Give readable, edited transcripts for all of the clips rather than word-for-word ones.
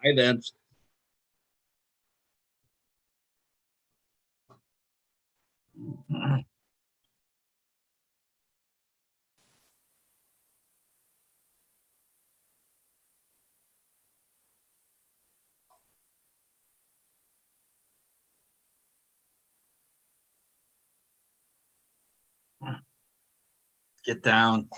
Hi, Vince. Get down.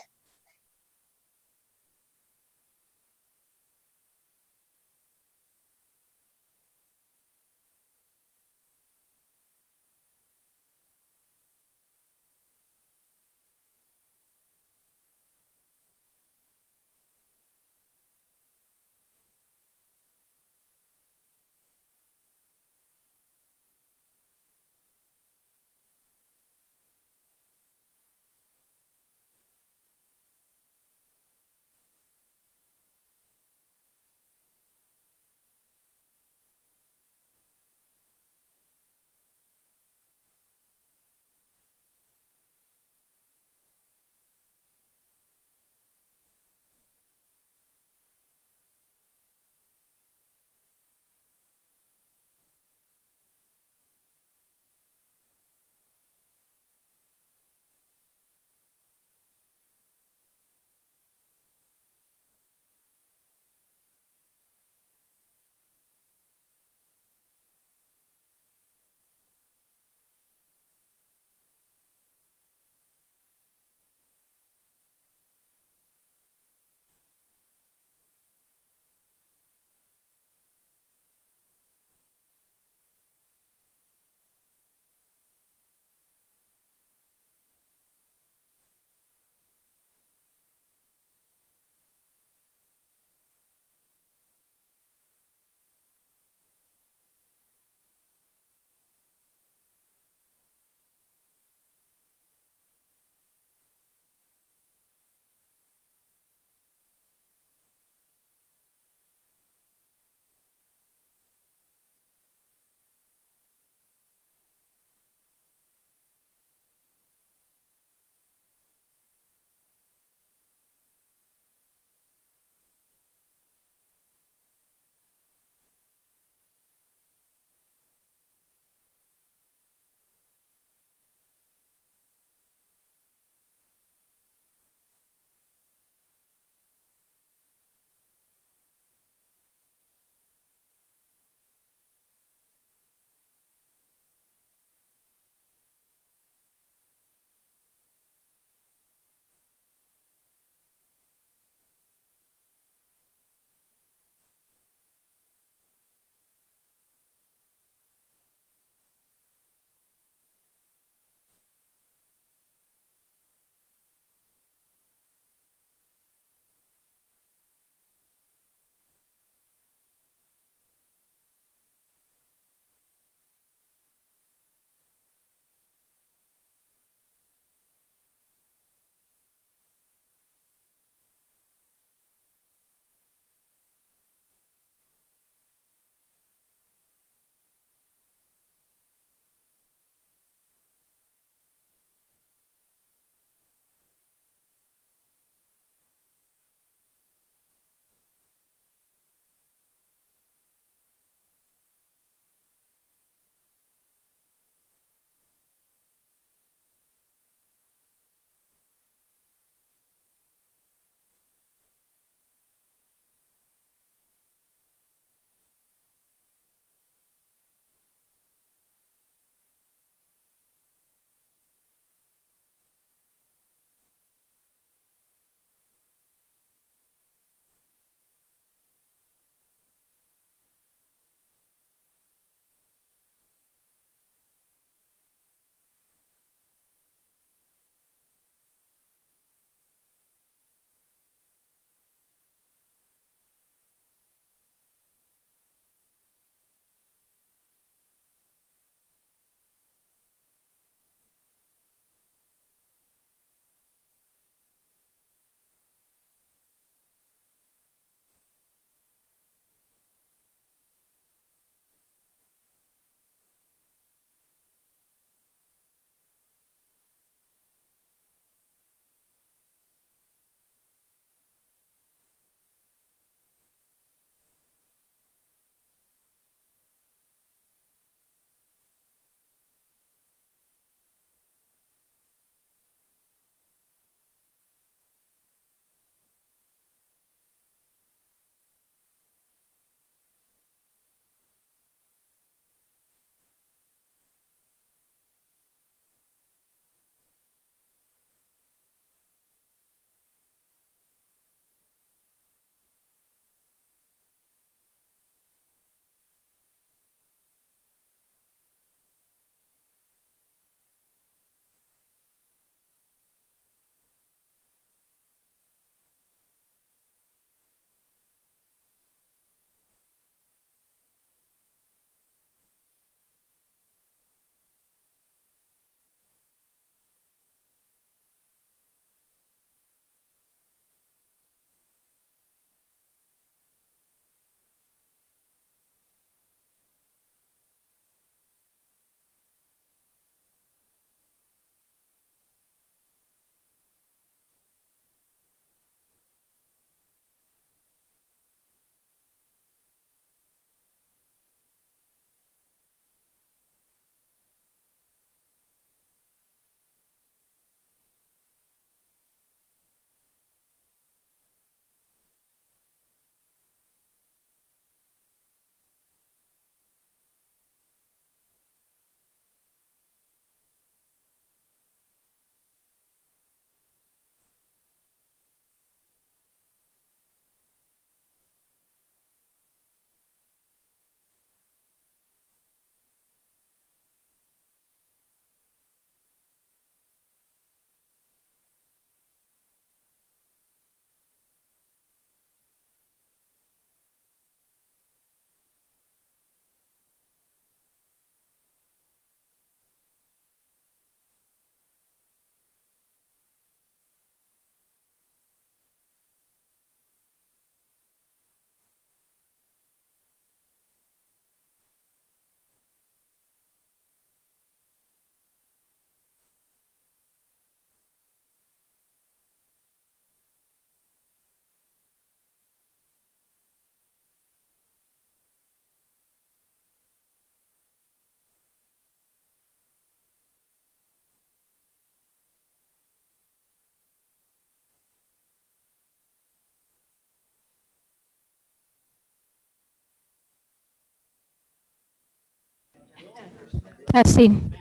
Testing.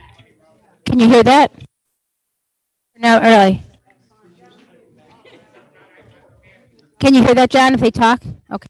Can you hear that? No, early. Can you hear that, John, if they talk? Okay.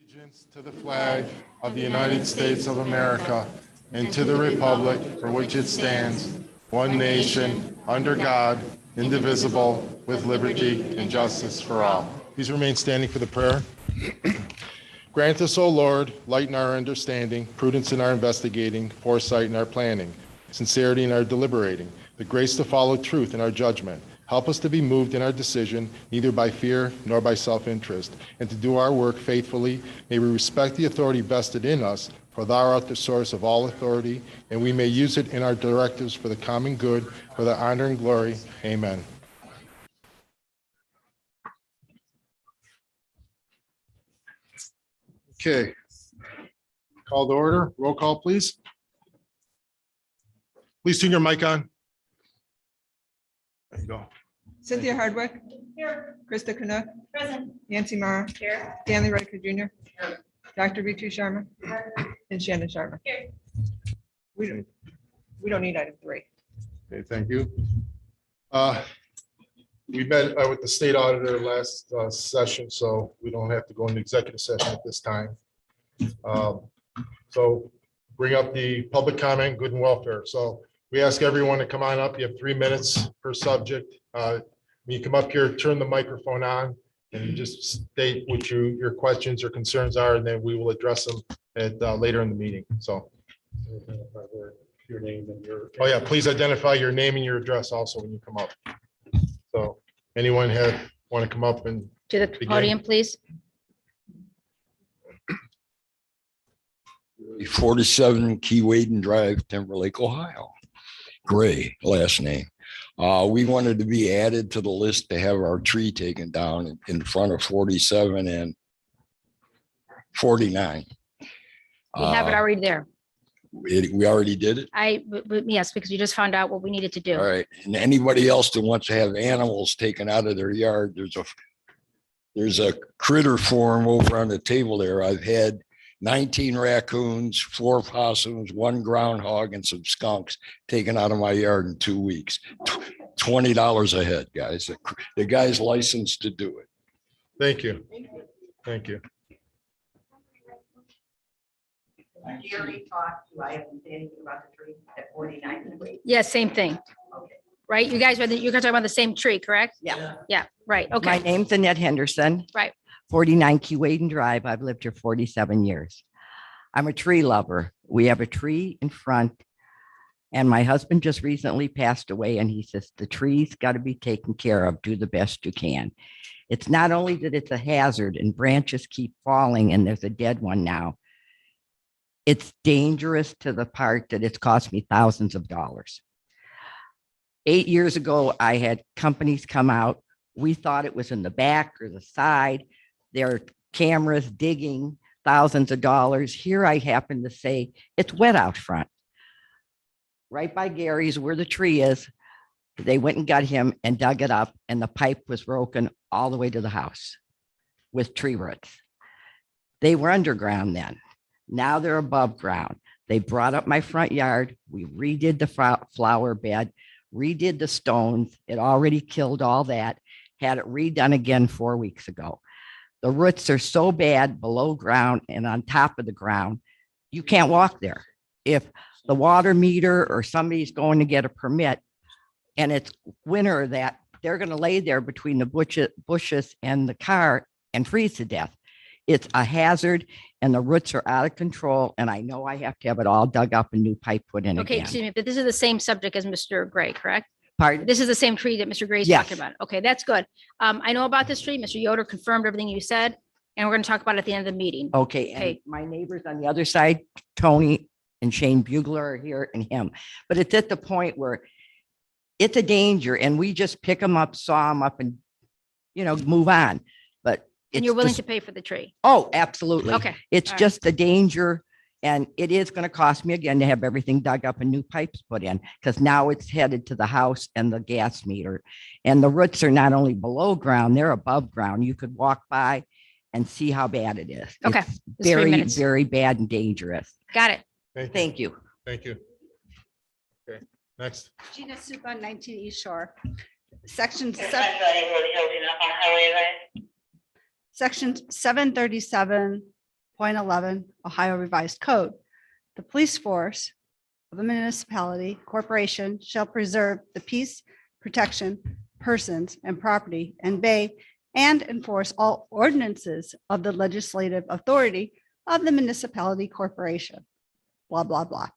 Allegiance to the flag of the United States of America and to the republic for which it stands, one nation, under God, indivisible, with liberty and justice for all. Please remain standing for the prayer. Grant us, O Lord, light in our understanding, prudence in our investigating, foresight in our planning, sincerity in our deliberating, the grace to follow truth in our judgment. Help us to be moved in our decision, neither by fear nor by self-interest, and to do our work faithfully. May we respect the authority vested in us, for thou art the source of all authority, and we may use it in our directives for the common good, for the honor and glory. Amen. Okay. Call to order. Roll call, please. Please turn your mic on. There you go. Cynthia Hardwick. Here. Krista Canuck. Present. Nancy Mara. Here. Stanley Riker Jr. Here. Dr. Ritu Sharma. Here. And Shannon Sharma. Here. We don't need item 3. Okay, thank you. We met with the state auditor last session, so we don't have to go into executive session at this time. So bring up the public comment, good and welfare. So we ask everyone to come on up. You have 3 minutes per subject. When you come up here, turn the microphone on and you just state what your questions or concerns are, and then we will address them at later in the meeting. So. Your name and your. Oh yeah, please identify your name and your address also when you come up. So anyone want to come up and To the begin? podium, please. 47 Keywaden Drive, Timberlake, Ohio. Gray, last name. We wanted to be added to the list to have our tree taken down in front of 47 and 49. We have it already there. We already did it? Yes, because you just found out what we needed to do. All right. And anybody else that wants to have animals taken out of their yard, there's a critter form over on the table there. I've had 19 raccoons, 4 possums, 1 groundhog, and some skunks taken out of my yard in 2 weeks. $20 a head, guys. The guy's licensed to do it. Thank you. Thank you. Jerry talked to, I haven't said anything about the tree at 49. Yeah, same thing. Okay. right? You guys you're talking about the same tree, correct? Yeah. Yeah, right, My okay. name's Annette Henderson. Right. 49 Keewaydin Drive. I've lived here 47 years. I'm a tree lover. We have a tree in front, and my husband just recently passed away, and he says the tree's got to be taken care of. Do the best you can. It's not only that it's a hazard and branches keep falling, and there's a dead one now. It's dangerous to the part that it's cost me thousands of dollars. 8 years ago, I had companies come out. We thought it was in the back or the side. There are cameras digging thousands of dollars. Here I happen to say it's wet out front. Right by Gary's where the tree is. They went and got him and dug it up, and the pipe was broken all the way to the house with tree roots. They were underground then. Now they're above ground. They brought up my front yard. We redid the flower bed, redid the stones. It already killed all that. Had it redone again 4 weeks ago. The roots are so bad below ground and on top of the ground, you can't walk there. If the water meter or somebody's going to get a permit and it's winter, that they're going to lay there between the bushes and the car and freeze to death. It's a hazard and the roots are out of control. And I know I have to have it all dug up and new pipe put in Okay, again. excuse me, but this is the same subject as Mr. Gray, correct? Pardon? This is the same tree that Mr. Gray's Yes. talking about. Okay, that's good. I know about this tree. Mr. Yoder confirmed everything you said, and we're going to talk about it at the end of the meeting. Okay, and Okay. my neighbors on the other side, Tony and Shane Bugler are here and him. But it's at the point where it's a danger and we just pick them up, saw them up and, move on. But And it's you're willing just- to pay for the tree. Oh, absolutely. Okay, It's all right. just a danger. And it is going to cost me again to have everything dug up and new pipes put in because now it's headed to the house and the gas meter. And the roots are not only below ground, they're above ground. You could walk by and see how bad it is. Okay, It's Just 3 very, minutes. very bad and dangerous. Got it. Thank you. Thank you. Okay, next. Gina Supa, 19 East Shore. Section Section 737.11 Ohio Revised Code. The police force of a municipality, corporation shall preserve the peace, protection, persons and property, and obey and enforce all ordinances of the legislative authority of the municipality corporation. Blah, blah, blah.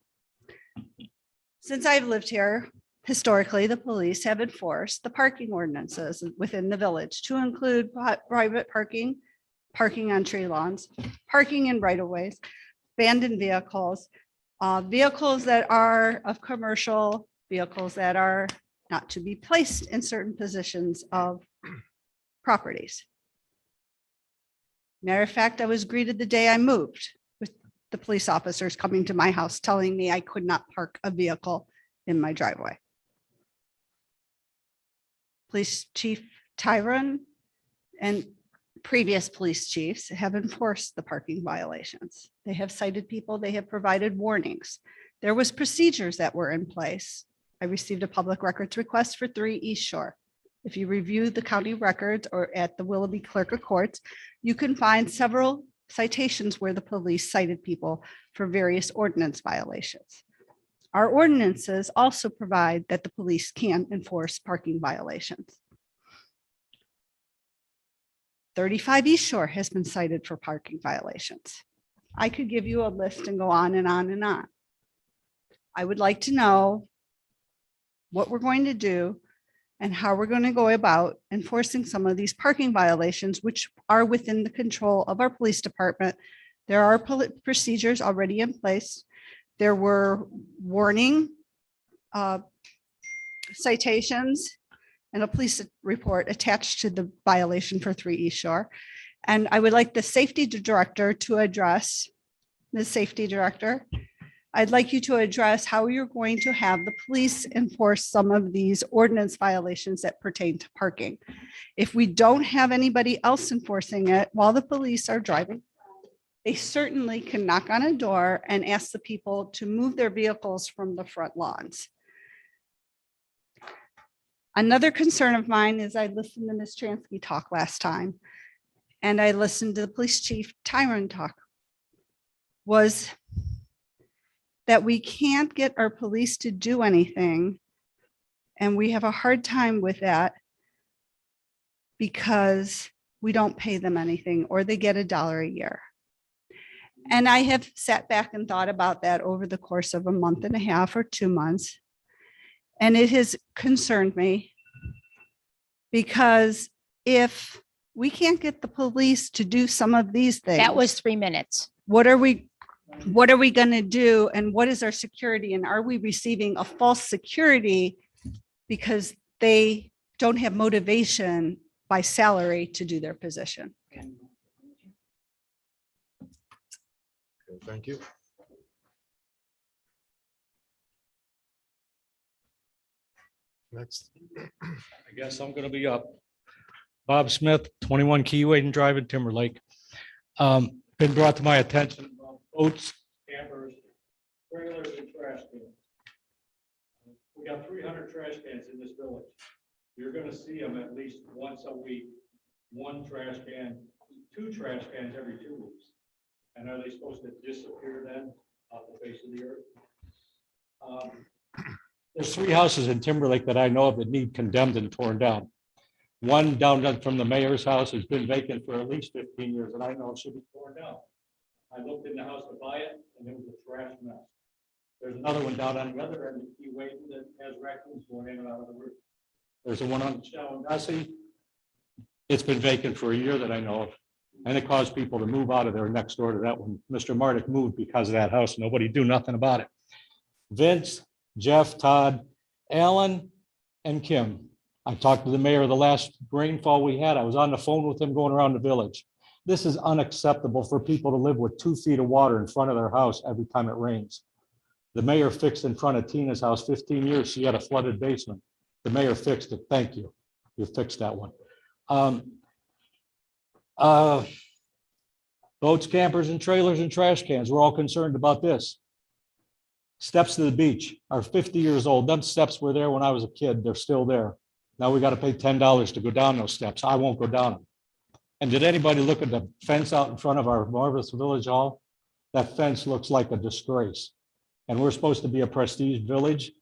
Since I've lived here, historically, the police have enforced the parking ordinances within the village to include private parking, parking on tree lawns, parking in right-of-ways, abandoned vehicles, vehicles that are of commercial, vehicles that are not to be placed in certain positions of properties. Matter of fact, I was greeted the day I moved with the police officers coming to my house telling me I could not park a vehicle in my driveway. Police Chief Tyron and previous police chiefs have enforced the parking violations. They have cited people, they have provided warnings. There was procedures that were in place. I received a public records request for 3 East Shore. If you review the county records or at the Willoughby Clerk of Courts, you can find several citations where the police cited people for various ordinance violations. Our ordinances also provide that the police can enforce parking violations. 35 East Shore has been cited for parking violations. I could give you a list and go on and on and on. I would like to know what we're going to do and how we're going to go about enforcing some of these parking violations, which are within the control of our police department. There are procedures already in place. There were warning citations and a police report attached to the violation for 3 East Shore. And I would like the safety director to address, the safety director, I'd like you to address how you're going to have the police enforce some of these ordinance violations that pertain to parking. If we don't have anybody else enforcing it while the police are driving, they certainly can knock on a door and ask the people to move their vehicles from the front lawns. Another concern of mine is I listened to Ms. Transky talk last time, and I listened to the police chief Tyron talk, was that we can't get our police to do anything And we have a hard time with that because we don't pay them anything or they get $1 a year. And I have sat back and thought about that over the course of a month and a half or 2 months. And it has concerned me because if we can't get the police to do some of these things. That was 3 minutes. What are we going to do? And what is our security? And are we receiving a false security because they don't have motivation by salary to do their position? Okay, thank you. Next. I guess I'm gonna be up. Bob Smith, 21 Key Waden Drive in Timberlake. Been brought to my attention about boats, campers, trailers, and trash cans. We got 300 trash cans in this village. You're gonna see them at least once a week. 1 trash can, 2 trash cans every 2 weeks. And are they supposed to disappear then off the face of the earth? There's 3 houses in Timberlake that I know of that need condemned and torn down. One down from the mayor's house has been vacant for at least 15 years, and I know it should be torn down. I looked in the house to buy it, and it was a trash mess. There's another one down on the other end of Key Waden that has raccoons going in and out of the roof. There's the one on Shawangussie. It's been vacant for a year that I know of, and it caused people to move out of there next door to that one. Mr. Mardick moved because of that house. Nobody do nothing about it. Vince, Jeff, Todd, Alan, and Kim. I talked to the mayor the last rainfall we had. I was on the phone with him going around the village. This is unacceptable for people to live with 2 feet of water in front of their house every time it rains. The mayor fixed in front of Tina's house 15 years. She had a flooded basement. The mayor fixed it. Thank you. You fixed that one. Boats, campers, and trailers and trash cans. We're all concerned about this. Steps to the beach are 50 years old. Them steps were there when I was a kid. They're still there. Now we got to pay $10 to go down those steps. I won't go down them. And did anybody look at the fence out in front of our Marvelous Village Hall? That fence looks like a disgrace. And we're supposed to be a prestige village.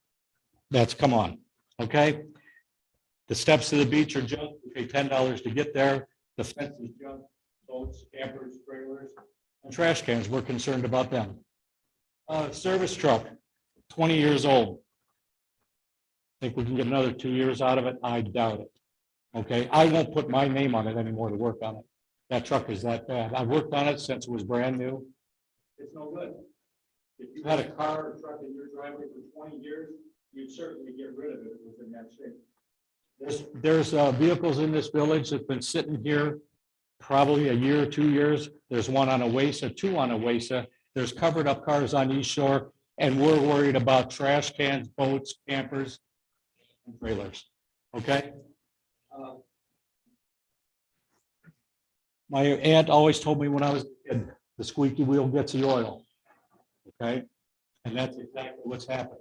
Come on, okay? The steps to the beach are junk. We pay $10 to get there. The fence is junk. Boats, campers, trailers, and trash cans. We're concerned about them. Service truck, 20 years old. Think we can get another 2 years out of it? I doubt it. Okay, I won't put my name on it anymore to work on it. That truck is that bad. I've worked on it since it was brand new. It's no good. If you had a car or truck in your driveway for 20 years, you'd certainly get rid of it if it was in that shape. There's vehicles in this village that've been sitting here probably a year or 2 years. There's one on Owaissa, 2 on Owaissa. There's covered up cars on East Shore, and we're worried about trash cans, boats, campers, and trailers. Okay. My aunt always told me when I was a kid, the squeaky wheel gets the oil. Okay. And that's exactly what's happened.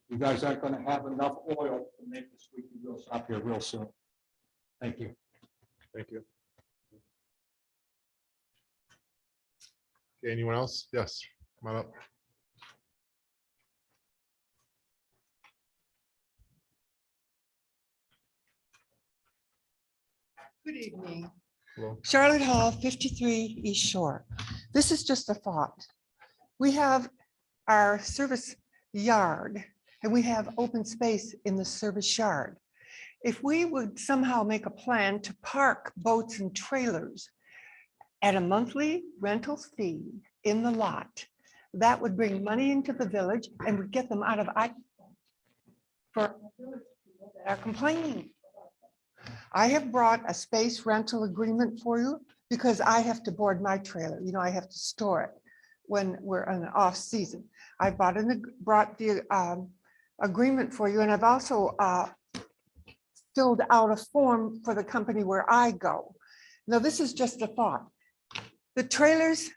You guys aren't going to have enough oil to make the squeaky wheel stop here real soon. Thank you. Thank you. Okay, anyone else? Yes, come on up. Good evening. Hello. Charlotte Hall, 53 East Shore. This is just a thought. We have our service yard and we have open space in the service yard. If we would somehow make a plan to park boats and trailers at a monthly rental fee in the lot, that would bring money into the village and would get them out of for people that are complaining. I have brought a space rental agreement for you because I have to board my trailer. You know, I have to store it when we're in the off season. I brought the agreement for you, and I've also filled out a form for the company where I go. Now, this is just a thought. The trailers,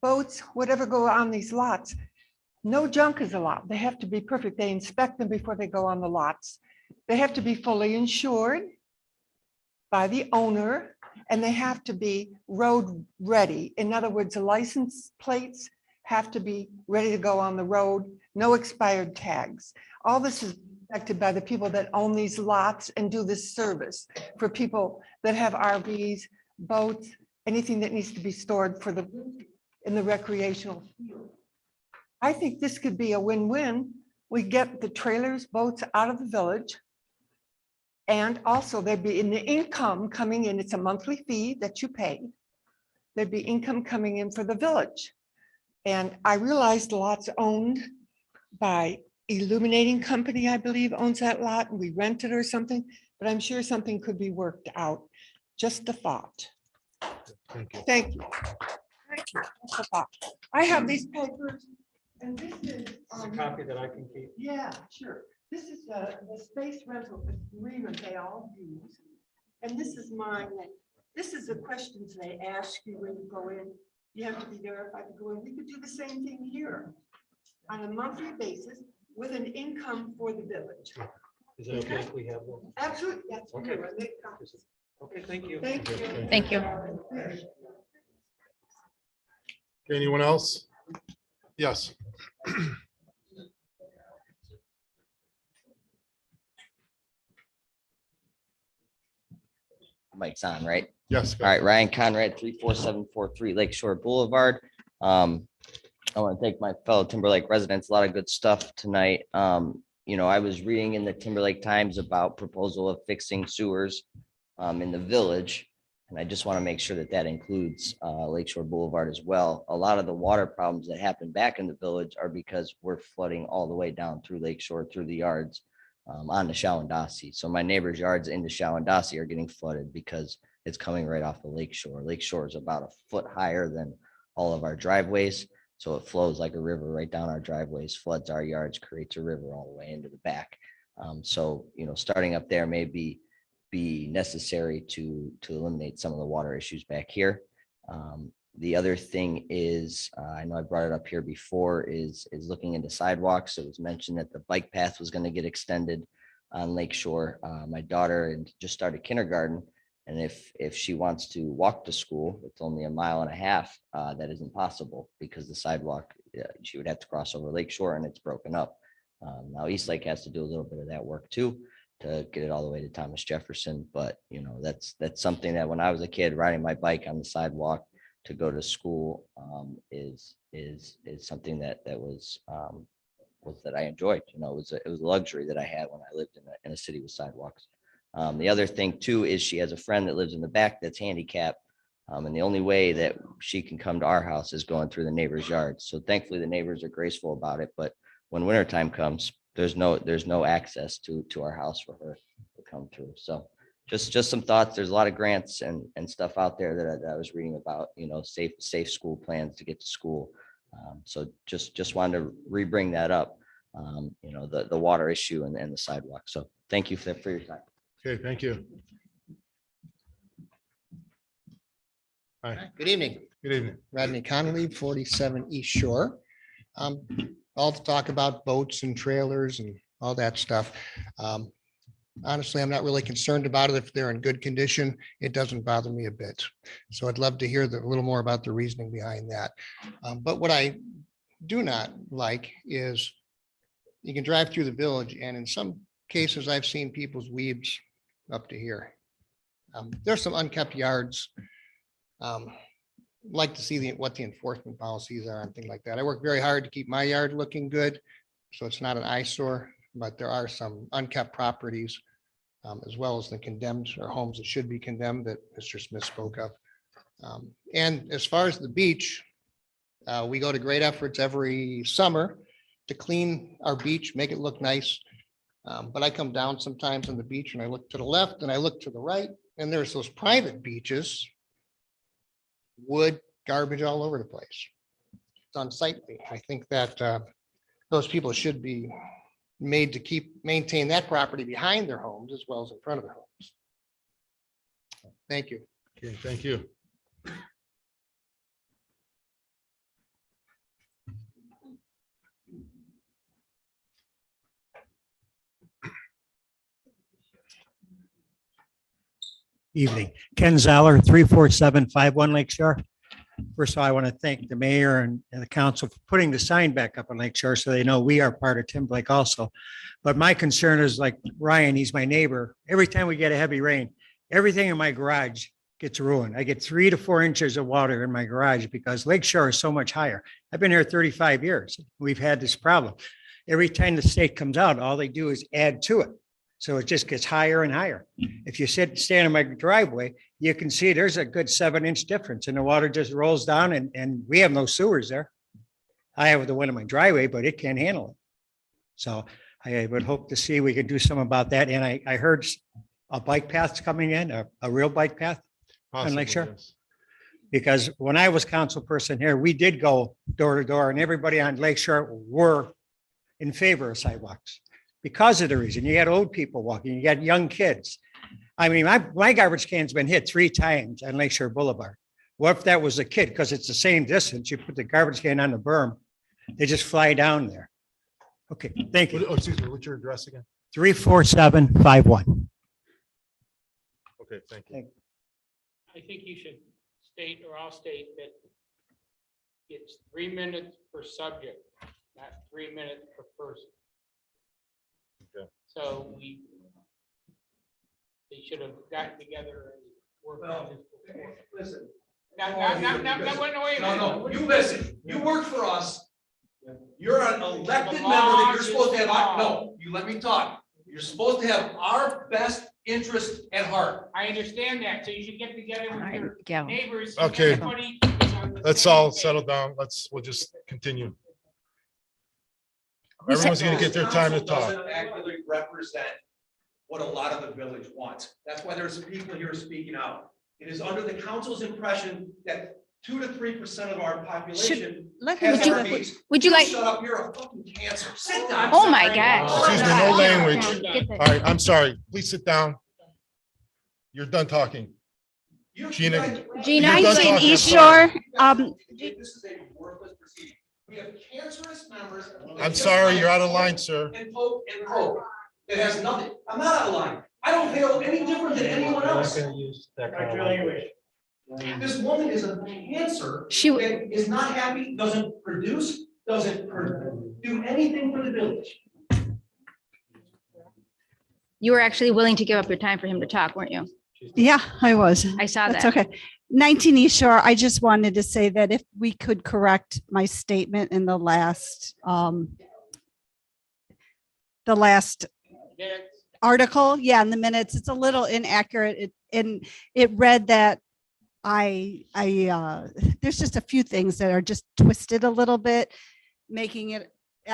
boats, whatever go on these lots, no junk is allowed. They have to be perfect. They inspect them before they go on the lots. They have to be fully insured by the owner, and they have to be road ready. In other words, the license plates have to be ready to go on the road, no expired tags. All this is protected by the people that own these lots and do this service for people that have RVs, boats, anything that needs to be stored for in the recreational field. I think this could be a win-win. We get the trailers, boats out of the village. And also there'd be in the income coming in, it's a monthly fee that you pay. There'd be income coming in for the village. And I realized the lot's owned by Illuminating Company, I believe owns that lot, and we rent it or something, but I'm sure something could be worked out. Just a thought. Thank you. Thank you. Thank you. Just a thought. I have these papers and this is. Copy that I can keep. Yeah, sure. This is the space rental agreement they all use. And this is mine. This is the questions they ask you when you go in. You have to be verified to go in. We could do the same thing here on a monthly basis with an income for the village. Is it okay if we have one? Absolutely. That's Okay. okay. Okay, thank you. Thank you. Thank you. Anyone else? Yes. Mike's on, right? Yes. go All ahead. right, Ryan Conrad, 34743 Lakeshore Boulevard. I want to thank my fellow Timberlake residents. A lot of good stuff tonight. I was reading in the Timberlake Times about proposal of fixing sewers in the village. And I just want to make sure that that includes Lakeshore Boulevard as well. A lot of the water problems that happen back in the village are because we're flooding all the way down through Lakeshore, through the yards onto Shawandasi. So my neighbor's yards into Shawandasi are getting flooded because it's coming right off the Lakeshore. Lakeshore is about a foot higher than all of our driveways. So it flows like a river right down our driveways, floods our yards, creates a river all the way into the back. Starting up there may be necessary to eliminate some of the water issues back here. The other thing is, I know I brought it up here before, is looking into sidewalks. It was mentioned that the bike path was going to get extended on Lakeshore. My daughter just started kindergarten, and if she wants to walk to school, it's only 1.5 miles. That isn't possible because the sidewalk, she would have to cross over Lakeshore, and it's broken up. Now Eastlake has to do a little bit of that work too, to get it all the way to Thomas Jefferson. But that's something that when I was a kid riding my bike on the sidewalk to go to school is something that was that I enjoyed. It was a luxury that I had when I lived in a city with sidewalks. The other thing too is she has a friend that lives in the back that's handicapped. And the only way that she can come to our house is going through the neighbor's yard. So thankfully the neighbors are graceful about it. But when wintertime comes, there's no access to our house for her to come through. So just some thoughts. There's a lot of grants and stuff out there that I was reading about, safe school plans to get to school. So just wanted to rebring that up, the water issue and the sidewalk. So thank you for your time. Okay, thank you. Hi, Good evening, good evening. Rodney Connolly, 47 East Shore. All to talk about boats and trailers and all that stuff. Honestly, I'm not really concerned about it. If they're in good condition, it doesn't bother me a bit. So I'd love to hear a little more about the reasoning behind that. But what I do not like is you can drive through the village, and in some cases, I've seen people's weeds up to here. There's some unkept yards. Like to see what the enforcement policies are and things like that. I work very hard to keep my yard looking good, so it's not an eyesore, but there are some unkept properties, as well as the condemned or homes that should be condemned that Mr. Smith spoke of. And as far as the beach, we go to great efforts every summer to clean our beach, make it look nice. But I come down sometimes on the beach and I look to the left and I look to the right, and there's those private beaches, wood, garbage all over the place. It's unsightly. I think that those people should be made to maintain that property behind their homes as well as in front of their homes. Thank you. Okay, thank you. Evening. Ken Zeller, 34751 Lakeshore. First of all, I want to thank the mayor and the council for putting the sign back up on Lake Shore so they know we are part of Timberlake also. But my concern is like Ryan, he's my neighbor. Every time we get a heavy rain, everything in my garage gets ruined. I get 3 to 4 inches of water in my garage because Lake Shore is so much higher. I've been here 35 years. We've had this problem. Every time the state comes out, all they do is add to it. So it just gets higher and higher. If you stand in my driveway, you can see there's a good 7-inch difference and the water just rolls down and we have no sewers there. I have the one in my driveway, but it can't handle it. So I would hope to see we can do something about that. And I heard a bike path's coming in, a real bike path on Lake Shore. Yes. Because when I was council person here, we did go door to door and everybody on Lake Shore were in favor of sidewalks. Because of the reason, you got old people walking, you got young kids. I mean, my garbage can's been hit 3 times on Lakeshore Boulevard. What if that was a kid? Because it's the same distance. You put the garbage can on the berm, they just fly down there. Okay, thank you. Oh, excuse me, what's your address again? 34751. Okay, thank you. I think you should state, or I'll state that it's 3 minutes per subject, not 3 minutes per person. Okay. So they should have gotten together and worked on this before. Listen. Now, wait a minute. No, you listen, you work for us. You're an elected member that you're supposed to have, no, you let me talk. You're supposed to have our best interest at heart. I understand that, so you should get together with your Go. neighbors. Okay. Everybody is on the Let's same all page. settle down. We'll just continue. Who said- Everyone's gonna get their time to Council talk. doesn't accurately represent what a lot of the village wants. That's why there's people here speaking out. It is under the council's impression that 2 to 3% of our population Let him has you- RVs. would you like- Shut up, you're a fucking cancer. Sit down. Oh my gosh. Excuse me, no language. Get the- All right, I'm sorry. Please sit down. You're done talking. You- Gina- guys- Gina, You're done 19 talking. East I'm sorry. Shore, This is a worthless proceeding. We have cancerous members. I'm sorry, you're out of line, sir. And Pope and Pope. It has nothing. I'm not out of line. I don't feel any different than anyone else. This woman is a cancer. She, That is not happy, doesn't produce, doesn't do anything for the village. you were actually willing to give up your time for him to talk, weren't you? yeah, I was. I saw That's that. okay. 19 East Shore, I just wanted to say that if we could correct my statement in the last Minutes. article, yeah, in the minutes, it's a little inaccurate. It read that there's just a few things that are just twisted a little bit, making it,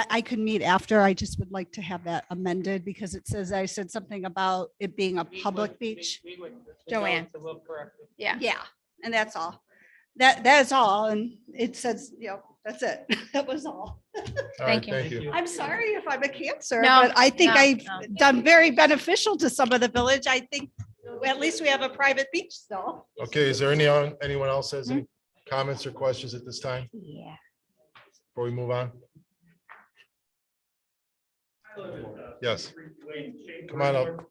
I could meet after. I just would like to have that amended because it says, I said something about it being a public beach. Joanne. To look correctly. Yeah. Yeah, and that's all. That is all. And it says, that's it. That was all. All right, Thank you. Thank you. I'm sorry if I'm a cancer, No, but I think no, I've no. done very beneficial to some of the village. I think at least we have a private beach still. Okay, is there anyone else has any comments or questions at this time Yeah. before we move on? Yes. Come on up.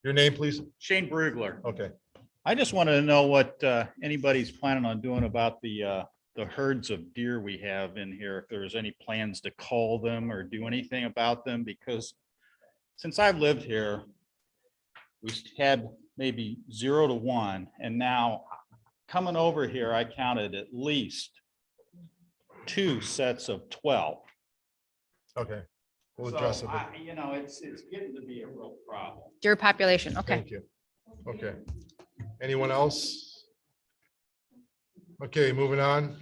Your name, please? Shane Brugler. Okay. I just wanted to know what anybody's planning on doing about the herds of deer we have in here. If there's any plans to call them or do anything about them, because since I've lived here, we had maybe 0 to 1, and now coming over here, I counted at least 2 sets of 12. Okay. We'll So address it. it's getting to be a real problem. Deer population. Okay. Thank you. Okay. Anyone else? Okay, moving on.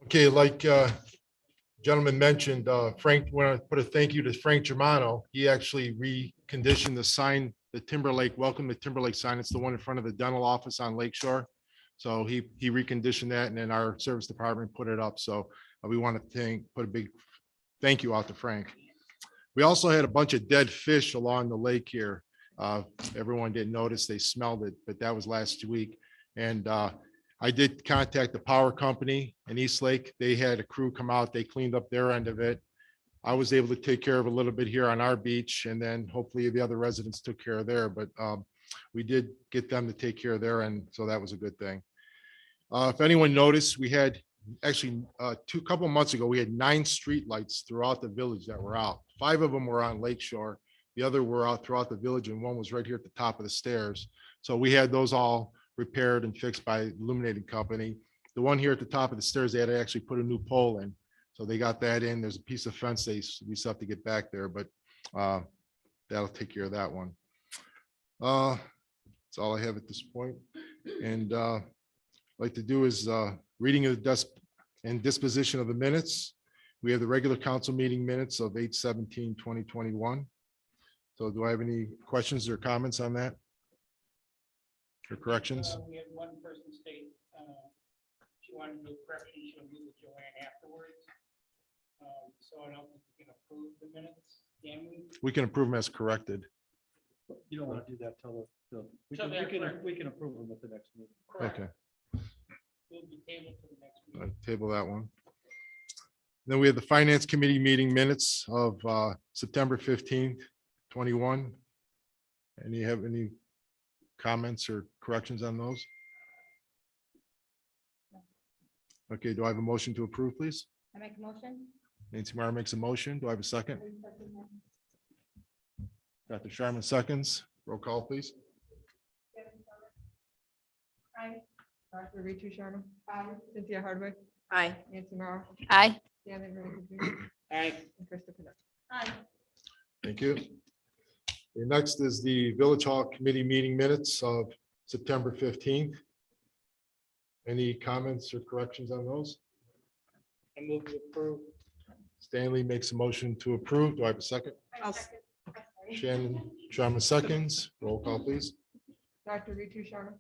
Okay, like gentleman mentioned, Frank, want to put a thank you to Frank Germano. He actually reconditioned the sign, the Timberlake, welcome to Timberlake sign. It's the one in front of the dental office on Lake Shore. So he reconditioned that, and then our service department put it up. So we want to put a big thank you out to Frank. We also had a bunch of dead fish along the lake here. Everyone didn't notice, they smelled it, but that was last week. And I did contact the power company in East Lake. They had a crew come out, they cleaned up their end of it. I was able to take care of a little bit here on our beach, and then hopefully the other residents took care of there. But we did get them to take care of their end, so that was a good thing. If anyone noticed, we had actually couple months ago, we had 9 streetlights throughout the village that were out. 5 of them were on Lake Shore. The other were out throughout the village, and one was right here at the top of the stairs. So we had those all repaired and fixed by illuminating company. The one here at the top of the stairs, they had to actually put a new pole in. So they got that in. There's a piece of fence we still have to get back there, but that'll take care of that one. That's all I have at this point. And I'd like to do is reading of the and disposition of the minutes. We have the regular council meeting minutes of 8/17/2021. So do I have any questions or comments on that? Or corrections? We had one person state, she wanted to do corrections, she'll meet with Joanne afterwards. So I don't think we can approve the minutes, can we? We can approve them as corrected. You don't want to do that till we Till they're correct. we can approve them at the next meeting. Correct. Okay, Will be tabled to the next meeting. table that one. Then we have the finance committee meeting minutes of September 15th, 21. Have any comments or corrections on those? Okay, do I have a motion to approve, please? I make a motion? Nancy Meyer makes a motion. Do I have a second? Dr. Sharman seconds. Roll call, please. Dr. Ritu Sharma. Cynthia Hardwick. Aye. Nancy Mara. Aye. Stanley Rodriguez, Aye. and Krista Canuck. Aye. Thank you. Okay, next is the Village Hall Committee meeting minutes of September 15th. Any comments or corrections on those? I move to approve. Stanley makes a motion to approve. Do I have a second? Shannon Sharma seconds. Roll call, please. Dr. Ritu Sharma.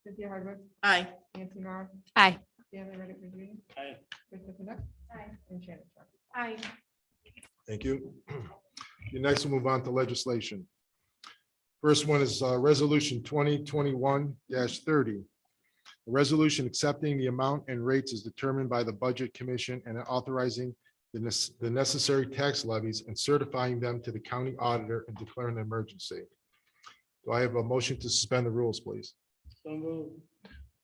Cynthia Hardwick. Aye. Nancy Mara. Aye. Stanley Rodriguez, Jr. Aye. Krista Canuck. And Shannon Sharma. Aye. Thank you. The next we'll move on to legislation. First one is Resolution 2021-30. A resolution accepting the amount and rates is determined by the Budget Commission and authorizing the necessary tax levies and certifying them to the county auditor and declaring an emergency. Do I have a motion to suspend the rules, please? So moved.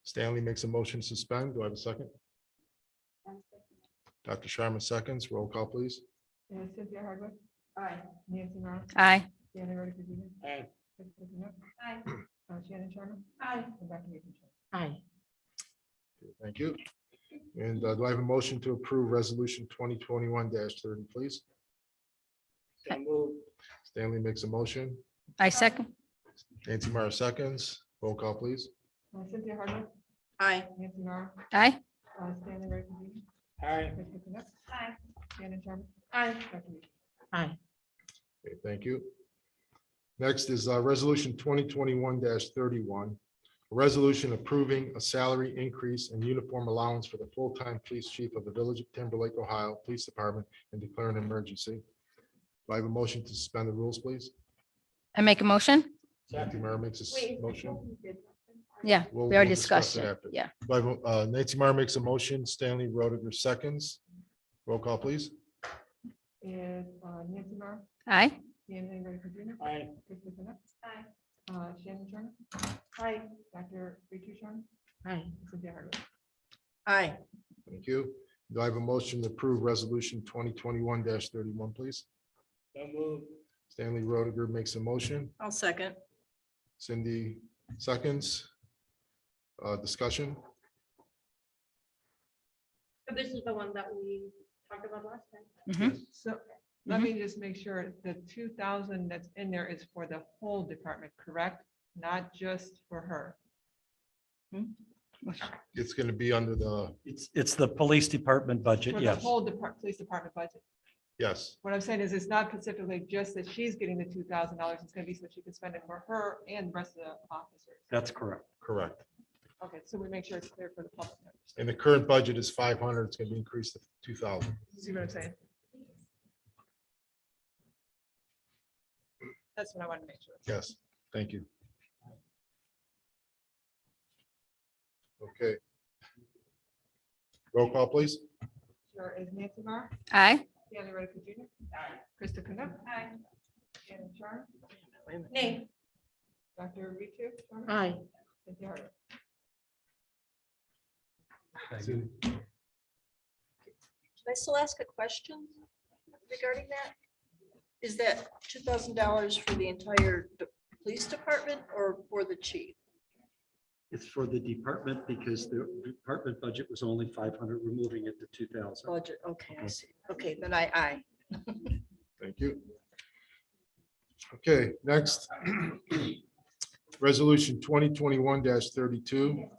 Stanley makes a motion to suspend. Do I have a second? Dr. Sharma seconds. Roll call, please. And Cynthia Hardwick. Aye. Nancy Mara. Aye. Stanley Rodriguez, Jr. Aye. Krista Canuck. Aye. Shannon Sharma. Aye. And Dr. Ritu Sharma. Aye. Okay, thank you. And do I have a motion to approve Resolution 2021-30, please? So moved. Stanley makes a motion. I second. Nancy Mara seconds. Roll call, please. Cynthia Hardwick. Aye. Nancy Mara. Aye. Stanley Rodriguez, Jr. Aye. Krista Canuck. Aye. Shannon Sharma. Aye. Dr. Ritu. Aye. Okay, thank you. Next is Resolution 2021-31. A resolution approving a salary increase and uniform allowance for the full-time police chief of the Village of Timberlake, Ohio Police Department and declare an emergency. Do I have a motion to suspend the rules, please? I make a motion? Nancy Mara makes a motion. Yeah, We'll- we already we'll discuss discussed it. after. Yeah. Do I have, Nancy Mara makes a motion. Stanley Rodiger seconds. Roll call, please. Is Nancy Mara. Aye. Stanley Rodriguez, Jr. Aye. Krista Canuck. Aye. Shannon Sharma. Aye. Dr. Ritu Sharma. Aye. Cynthia Hardwick. Aye. Thank you. Do I have a motion to approve Resolution 2021-31, please? So moved. Stanley Rodiger makes a motion. I'll second. Cindy seconds. Discussion. So this is the one that we talked about last time. Mhm. So let me just make sure the 2,000 that's in there is for the whole department, correct? Not just for her. It's going to be under the, It's the police department budget, For the yes. whole police department budget. yes, What I'm saying is it's not specifically just that she's getting the $2,000. It's going to be so she can spend it for her and the rest of the officers. That's correct. correct. Okay, so we make sure it's clear for the public. to understand. And the current budget is 500. It's going to be increased to 2,000. See what I'm saying? That's what I want to make sure. Yes, thank you. Okay. Roll call, please. Sure, is Nancy Mara. Aye. Stanley Rodriguez, Jr. Krista Canuck. Aye. Shannon Sharma. Nay. Dr. Ritu Sharma. Aye. Cynthia Harder. Can I still ask a question regarding that? Is that $2,000 for the entire police department or for the chief? It's for the department because the department budget was only 500. We're moving it to 2,000. Budget, okay, I see. Okay, then I. Thank you. Okay, next. Resolution 2021-32.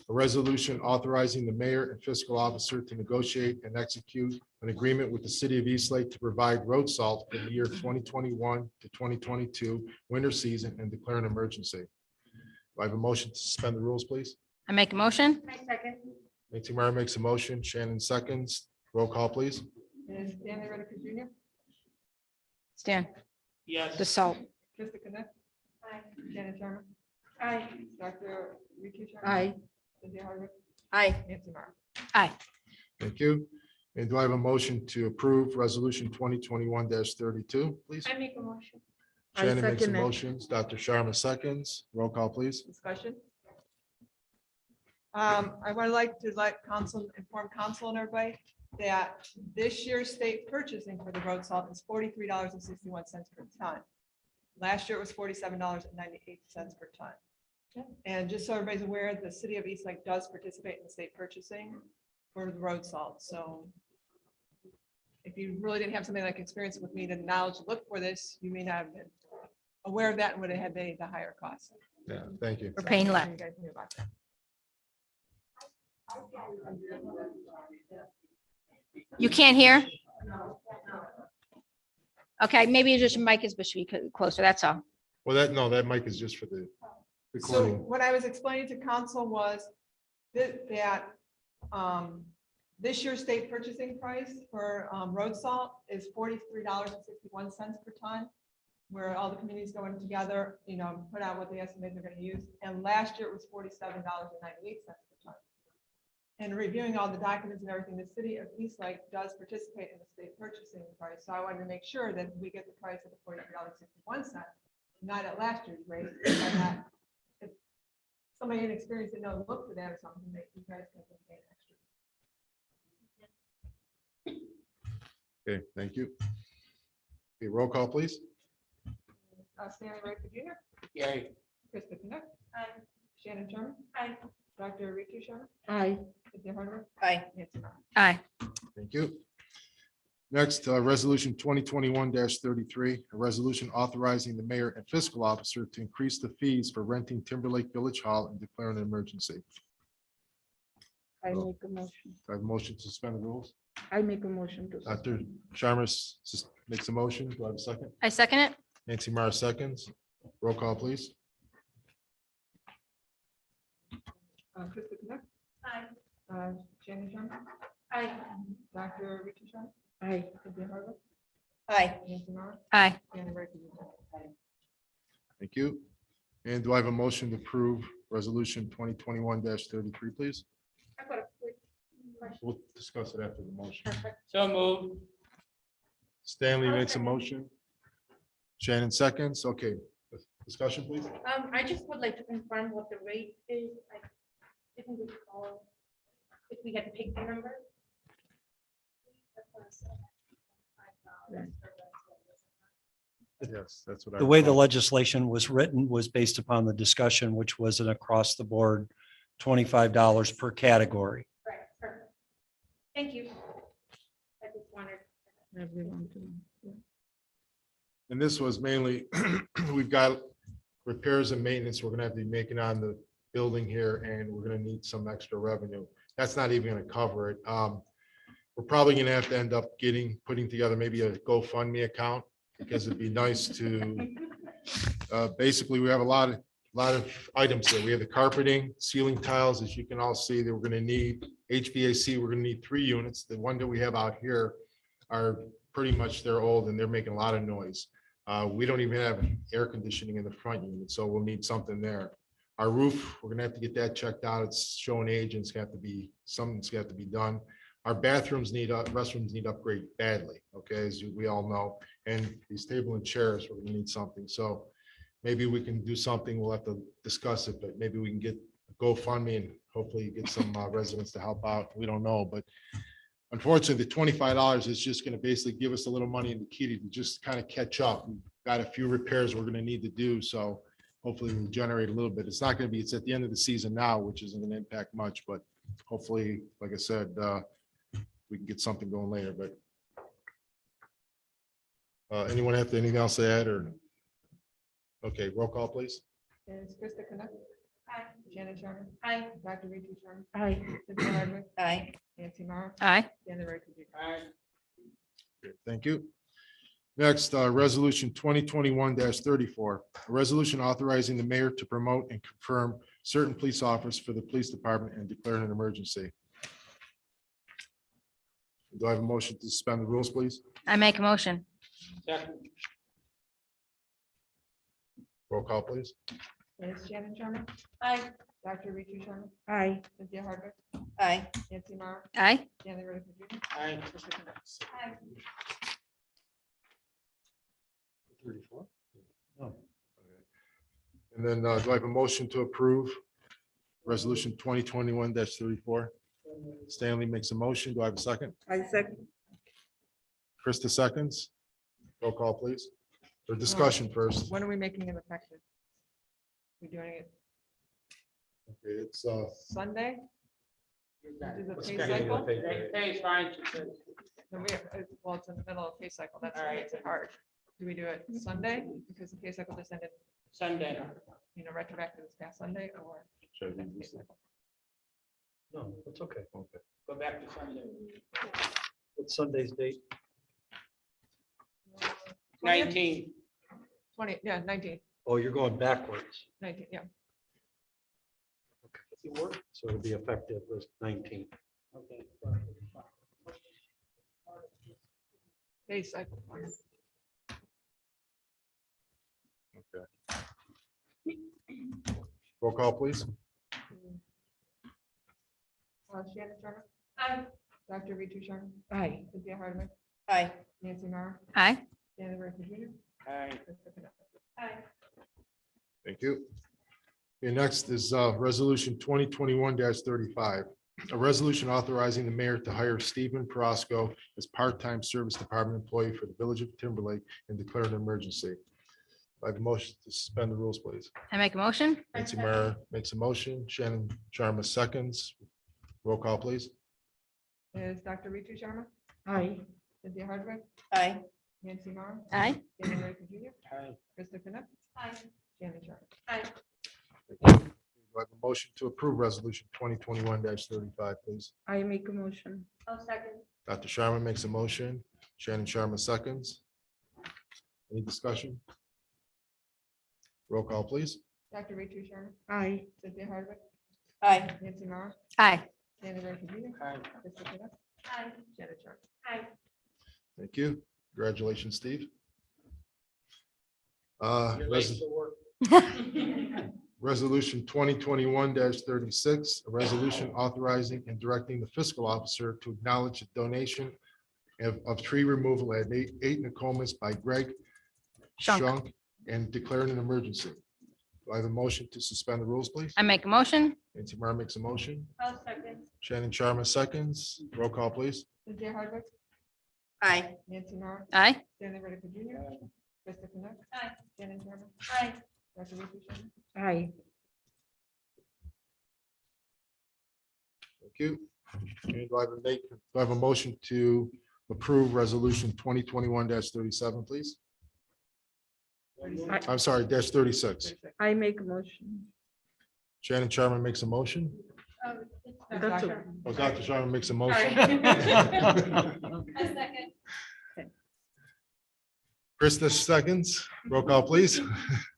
A resolution authorizing the mayor and fiscal officer to negotiate and execute an agreement with the city of Eastlake to provide road salt for the year 2021 to 2022 winter season and declare an emergency. Do I have a motion to suspend the rules, please? I make a motion. Second. Nancy Meyer makes a motion, Shannon seconds. Roll call, please. Ms. Stanley Redick Jr., Stan, Yes. the salt. Krista Connect, Aye. Shannon Sharma, Aye. Dr. Ritu Sharma. Aye. Cynthia Harder, Aye. Nancy Mara. Aye. Thank you. And do I have a motion to approve resolution 2021-32, please? I make a motion. I Shannon makes a second it. motion. Dr. Sharma seconds. Roll call, please. Discussion. I would like to let inform council and everybody that this year's state purchasing for the road salt is $43.61 per ton. Last year it was $47.98 per ton. And just so everybody's aware, the city of Eastlake does participate in the state purchasing for the road salt. So if you really didn't have something like experience with me, the knowledge to look for this, you may not have been aware of that and would have had the higher cost. Yeah, thank you. We're paying So, less. you guys knew about that. You can't hear? Okay, maybe just your mic is supposed to be closer, that's all. Well, that mic is just for the So recording. what I was explaining to council was that this year's state purchasing price for road salt is $43.61 per ton, where all the communities going together, put out what they estimate they're going to use. And last year it was $47.98 per ton. And reviewing all the documents and everything, the city of Eastlake does participate in the state purchasing price. So I wanted to make sure that we get the price of the $43.61, not at last year's rate. And that if somebody inexperienced didn't know to look for that or something, that you guys can pay extra. Okay, thank you. Okay, roll call, please. Stanley Wright Jr., Yay. Krista Connect, Aye. Shannon Sharma, Aye. Dr. Ritu Sharma, Aye. Cynthia Harder, Aye. Nancy Mara. Aye. Thank you. Next, resolution 2021-33, a resolution authorizing the mayor and fiscal officer to increase the fees for renting Timberlake Village Hall and declaring an emergency. I make a motion. Do I have a motion to suspend the rules? I make a motion to. Dr. Sharma makes a motion. Do I have a second? I second it. Nancy Mara seconds. Roll call, please. Krista Connect, Aye. Shannon Sharma, Aye. Dr. Ritu Sharma, Aye. Cynthia Harder, Aye. Nancy Mara, Aye. Stanley Wright Jr. Thank you. And do I have a motion to approve resolution 2021-33, please? I've got a quick question. We'll discuss it after the motion. So moved. Stanley makes a motion. Shannon seconds. Okay, discussion, please. I just would like to confirm what the rate is. I didn't recall if we had picked the number. Yes, that's what I. The way the recall. legislation was written was based upon the discussion, which was an across the board $25 per category. Right, perfect. Thank you. I just wanted. Everyone to. And this was mainly, we've got repairs and maintenance we're gonna have to be making on the building here, and we're gonna need some extra revenue. That's not even gonna cover it. We're probably gonna have to end up putting together maybe a GoFundMe account, because it'd be nice to, basically, we have a lot of items here. We have the carpeting, ceiling tiles, as you can all see, that we're gonna need. HVAC, we're gonna need 3 units. The one that we have out here are pretty much, they're old and they're making a lot of noise. We don't even have air conditioning in the front unit, so we'll need something there. Our roof, we're gonna have to get that checked out. It's showing age and something's got to be done. Our restrooms need upgrade badly, okay, as we all know. And these table and chairs, we're gonna need something. So maybe we can do something. We'll have to discuss it, but maybe we can get GoFundMe and hopefully get some residents to help out. We don't know, but unfortunately, the $25 is just going to basically give us a little money in the kitty to just kind of catch up. We've got a few repairs we're going to need to do, so hopefully we'll generate a little bit. It's not going to be, it's at the end of the season now, which isn't going to impact much, but hopefully, like I said, we can get something going later, but anyone have anything else to add or? Okay, roll call, please. Is Krista Canuck? Aye. Shannon Sharma? Aye. Dr. Ritu Sharma? Aye. Cynthia Hardwick? Aye. Nancy Mara? Aye. Stanley Rodriguez? Thank you. Next, resolution 2021-34, a resolution authorizing the mayor to promote and confirm certain police officers for the police department and declaring an emergency. Do I have a motion to suspend the rules, please? I make a motion. Second. Roll call, please. Is Shannon Sharma? Aye. Dr. Ritu Sharma? Aye. Cynthia Hardwick? Aye. Nancy Mara? Aye. Stanley Rodriguez? Aye. Krista Canuck? Aye. 34? No. And then do I have a motion to approve resolution 2021-34? Stanley makes a motion. Do I have a second? I second. Krista seconds. Roll call, please. Or discussion first. When are we making it effective? We doing it Okay, it's Sunday? You're Is back. the Let's pay get into the cycle? pay- Pay is fine. She said. No, well, it's in the middle of pay cycle. That's All what right. makes it hard. Do we do it Sunday? Because the pay cycle just ended, Sunday. retroactive this past Sunday or? Should I next do pay this? cycle? No, that's okay. Go back to Sunday. What's Sunday's date? 19. 20, yeah, 19, Oh, you're going backwards. 19, yeah. So it'll be effective with 19. Okay. Pay cycle. roll call, please. Shannon Sharma? Aye. Dr. Ritu Sharma? Aye. Cynthia Hardwick? Aye. Nancy Mara? Aye. Stanley Rodriguez? Jr.? Aye. Krista Canuck? Aye. Thank you. Okay, next is resolution 2021-35. A resolution authorizing the mayor to hire Stephen Perosco as part-time service department employee for the village of Timberlake and declare an emergency. I have a motion to suspend the rules, please. I make a motion. Nancy Mara makes a motion. Shannon Sharma seconds. Roll call, please. Is Dr. Ritu Sharma? Aye. Cynthia Hardwick? Aye. Nancy Mara? Aye. Stanley Rodriguez? Jr.? Aye. Krista Canuck? Aye. Shannon Sharma? Aye. Do I have a motion to approve resolution 2021-35, please? I make a motion. I'll second. Dr. Sharma makes a motion. Shannon Sharma seconds. Any discussion? Roll call, please. Dr. Ritu Sharma? Aye. Cynthia Hardwick? Aye. Nancy Mara? Aye. Stanley Rodriguez? Jr.? Aye. Krista Canuck? Aye. Shannon Sharma? Aye. Thank you. Congratulations, Steve. You're late for work. Resolution 2021-36, a resolution authorizing and directing the fiscal officer to acknowledge the donation of tree removal at 8 Nokomis by Greg Shunk. Shunk and declaring an emergency. Do I have a motion to suspend the rules, please? I make a motion. Nancy Mara makes a motion. I'll second. Shannon Sharma seconds. Roll call, please. Cynthia Hardwick? Aye. Nancy Mara? Aye. Stanley Rodriguez Jr.? Krista Canuck? Aye. Shannon Sharma? Aye. Dr. Ritu Sharma? Aye. Thank you. Okay, do I have a motion to approve resolution 2021-37, please? I'm sorry, -36. I make a motion. Shannon Sharma makes a motion. That's a- Oh, Dr. Sharma makes a motion. A second. Krista seconds. Roll call, please.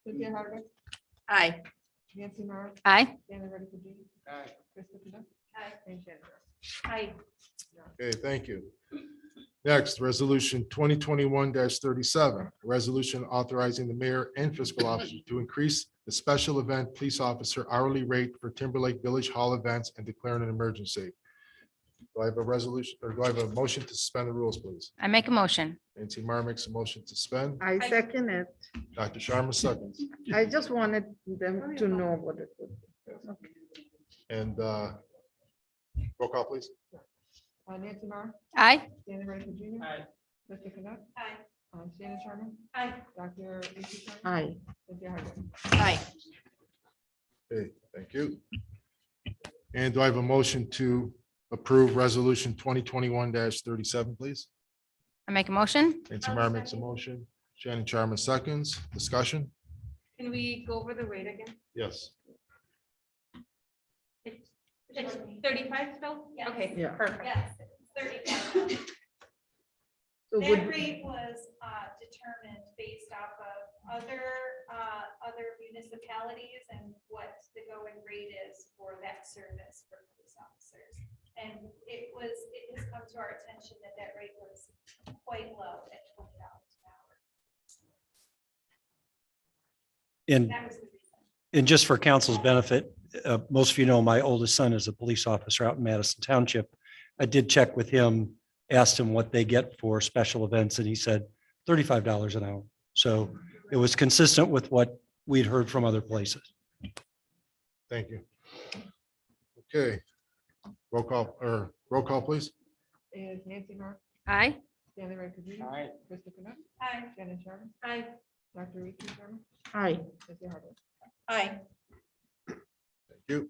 Cynthia Hardwick? Aye. Nancy Mara? Aye. Stanley Rodriguez Jr.? Aye. Krista Canuck? Aye. And Shannon Sharma? Aye. Okay, thank you. Next, resolution 2021-37, a resolution authorizing the mayor and fiscal officer to increase the special event police officer hourly rate for Timberlake Village Hall events and declaring an emergency. Do I have a resolution or do I have a motion to suspend the rules, please? I make a motion. Nancy Mar makes a motion to suspend. I second it. Dr. Sharma seconds. I just wanted them to know what it would be. Okay. And roll call, please. Nancy Mar, Aye. Stanley Reddick Jr. Aye. Krista Canuck, Aye. Shannon Sharman, Aye. Dr. Ritu Sharma, Aye. Cynthia Harder. Aye. Okay, thank you. And do I have a motion to approve resolution 2021-37, please? I make a motion. Nancy Mar makes a motion. Shannon Sharma seconds. Discussion? Can we go over the rate again? Yes. It's 35 still? Okay, Yeah. perfect. Yes, it's 35. So That would, rate was determined based off of other municipalities and what the going rate is for that service for police officers. And it has come to our attention that that rate was quite low at $20 an hour. And, That was the reason. and just for council's benefit, most of you know, my oldest son is a police officer out in Madison Township. I did check with him, asked him what they get for special events, and he said $35 an hour. So it was consistent with what we'd heard from other places. Thank you. Okay. Roll call, please. Is Nancy Mar, Aye. Stanley Reddick Jr. Aye. Krista Canuck, Aye. Shannon Sharman, Aye. Dr. Ritu Sharma, aye. Cynthia Harder. Aye. Thank you.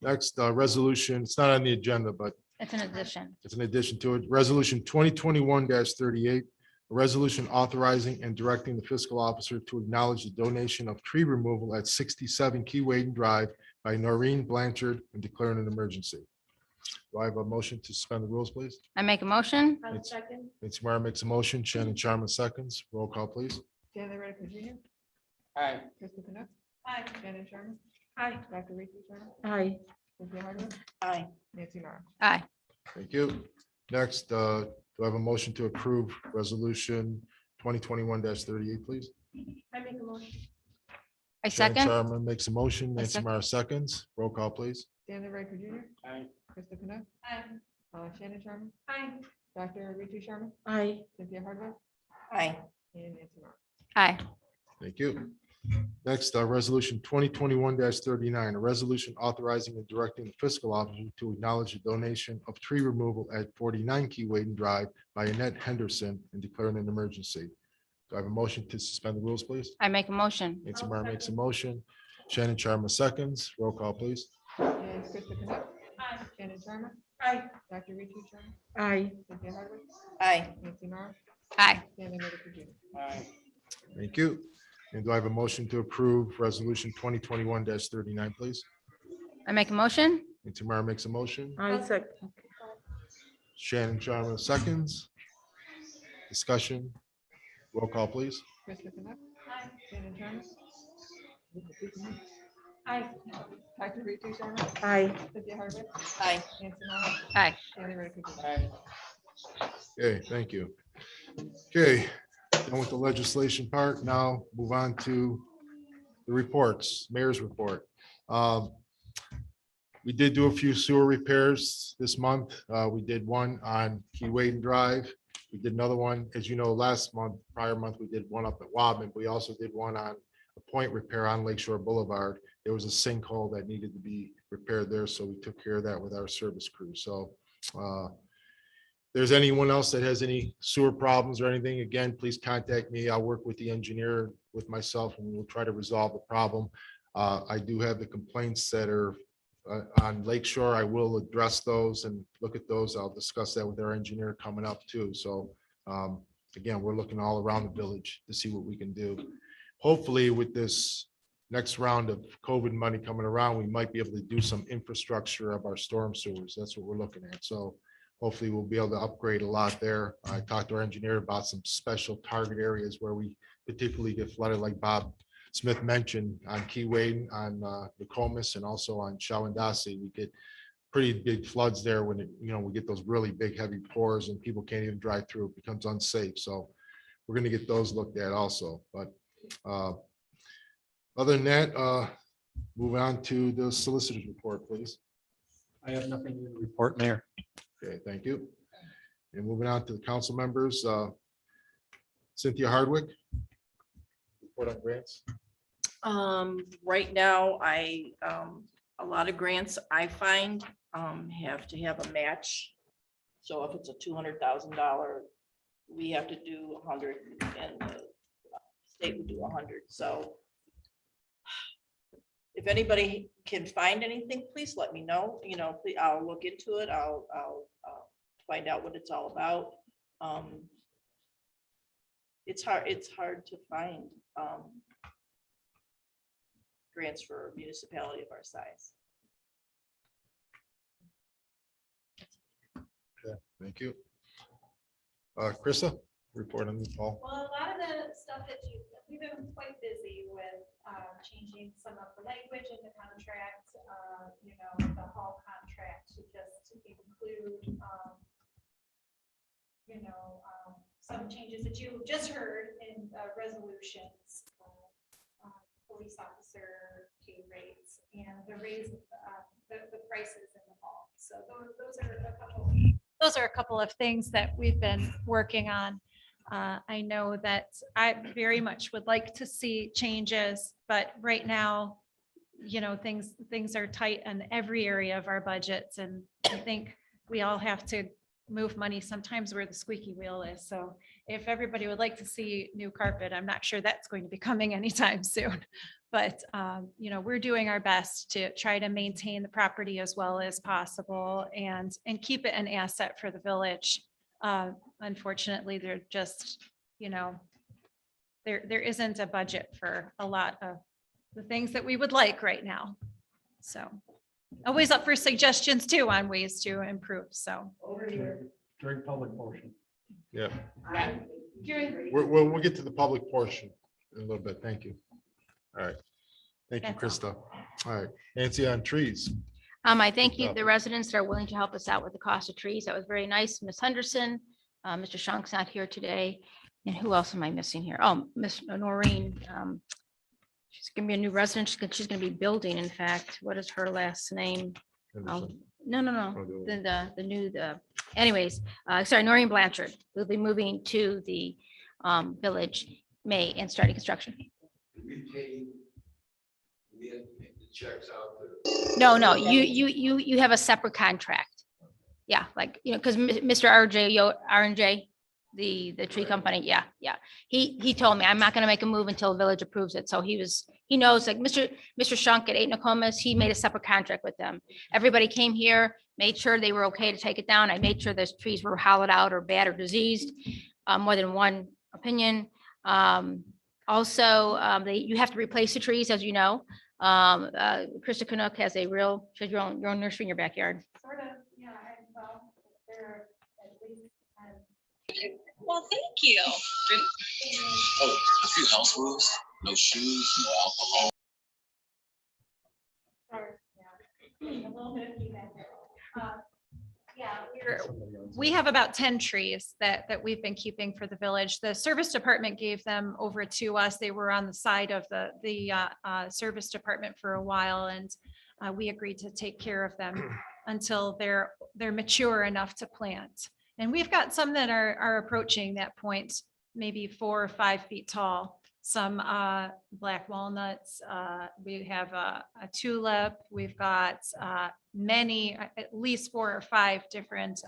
Next, resolution, it's not on the agenda, but It's an addition. it's an addition to it. Resolution 2021-38, a resolution authorizing and directing the fiscal officer to acknowledge the donation of tree removal at 67 Key Waden Drive by Noreen Blanchard and declaring an emergency. Do I have a motion to suspend the rules, please? I make a motion. I'll It's- second. Nancy Mar makes a motion. Shannon Sharma seconds. Roll call, please. Stanley Reddick Jr. Aye. Krista Canuck, Aye. Shannon Sharman, Aye. Dr. Ritu Sharma, Aye. Cynthia Harder, Aye. Nancy Mar. Aye. Thank you. Next, do I have a motion to approve resolution 2021-38, please? I make a motion. I Shannon second. Sharma makes a motion. Nancy second. Mar seconds. Roll call, please. Stanley Reddick Jr. Aye. Krista Canuck, Aye. Shannon Sharman, Aye. Dr. Ritu Sharma, Aye. Cynthia Harder, Aye. and Nancy Mar. Aye. Thank you. Next, resolution 2021-39, a resolution authorizing and directing the fiscal officer to acknowledge the donation of tree removal at 49 Key Waden Drive by Annette Henderson and declaring an emergency. Do I have a motion to suspend the rules, please? I make a motion. Nancy Mar makes a motion. Shannon Sharma seconds. Roll call, please. And Krista Canuck, Aye. Shannon Sharma, Aye. Dr. Ritu Sharma, Aye. Cynthia Harder, Aye. Nancy Mar, Aye. Stanley Reddick Jr. Aye. Thank you. And do I have a motion to approve resolution 2021-39, please? I make a motion. Nancy Mar makes a motion. I second. Shannon Sharma seconds. Discussion. Roll call, please. Krista Canuck, Aye. Shannon Sharma, Aye. Dr. Ritu Sharma, Aye. Cynthia Harder, Aye. Nancy Mar, Aye. Stanley Reddick Jr. Aye. Okay, thank you. Okay, done with the legislation part. Now move on to the reports, mayor's report. We did do a few sewer repairs this month. We did one on Key Waden Drive. We did another one, as you know, last month, prior month, we did one up at Wadman. We also did one on a point repair on Lakeshore Boulevard. There was a sinkhole that needed to be repaired there, so we took care of that with our service crew. So there's anyone else that has any sewer problems or anything, again, please contact me. I'll work with the engineer, with myself, and we'll try to resolve the problem. I do have the complaints that are on Lakeshore. I will address those and look at those. I'll discuss that with our engineer coming up too. So again, we're looking all around the village to see what we can do. Hopefully with this next round of COVID money coming around, we might be able to do some infrastructure of our storm sewers. That's what we're looking at. So hopefully we'll be able to upgrade a lot there. I talked to our engineer about some special target areas where we particularly get flooded, like Bob Smith mentioned, on Key Waden, on Nokomis, and also on Shawandasi. We get pretty big floods there when we get those really big heavy pours and people can't even drive through. It becomes unsafe. So we're going to get those looked at also. But other than that, move on to the solicitor's report, please. I have nothing to report, Mayor. Okay, thank you. And moving on to the council members, Cynthia Hardwick. Report on grants. Right now, a lot of grants I find, have to have a match. So if it's a $200,000, we have to do 100 and the state would do 100. So if anybody can find anything, please let me know. You know, please, I'll look into it. I'll find out what it's all about. It's hard to find grants for a municipality of our size. Okay, thank you. Krista, report on the call. Well, a lot of the stuff that we've been quite busy with changing some of the language in the contract, the hall contract to just include, some changes that you just heard in resolutions, police officer pay rates and the raise, the prices in the hall. So those are a couple of things that we've been working on. I know that I very much would like to see changes, but right now, things are tight in every area of our budgets. And I think we all have to move money sometimes where the squeaky wheel is. So if everybody would like to see new carpet, I'm not sure that's going to be coming anytime soon. But, we're doing our best to try to maintain the property as well as possible and keep it an asset for the village. Unfortunately, they're just, there isn't a budget for a lot of the things that we would like right now. So always up for suggestions too on ways to improve. So. During public portion. Yeah, During. we'll get to the public portion in a little bit. Thank you. All right. Thank you, That's all. Krista. All right, Nancy on trees. I thank you, the residents that are willing to help us out with the cost of trees. That was very nice. Miss Henderson, Mr. Shank's not here today. And who else am I missing here? Oh, Miss Noreen. She's gonna be a new resident. She's gonna be building, in fact. What is her last name? Oh, no. Anyways, sorry, Noreen Blanchard will be moving to the village May and starting construction. No, you have a separate contract. Yeah, because Mr. R&J, the tree company, yeah. He told me, I'm not gonna make a move until the village approves it. So he knows, like Mr. Shunk at 8 Nokomis, he made a separate contract with them. Everybody came here, made sure they were okay to take it down. I made sure those trees were hollowed out or bad or diseased, more than one opinion. Also, you have to replace the trees, as you know. Krista Canuck has she has your own nursery in your backyard. Sort of, yeah, they're at least. Well, thank you. Oh, a few house rules: no shoes, no alcohol. Sorry, yeah. A little bit of feedback there. Yeah, We have about 10 trees that we've been keeping for the village. The service department gave them over to us. They were on the side of the service department for a while, and we agreed to take care of them until they're mature enough to plant. And we've got some that are approaching that point, maybe 4 or 5 feet tall. Some black walnuts. We have a tulip. We've got many, at least 4 or 5 different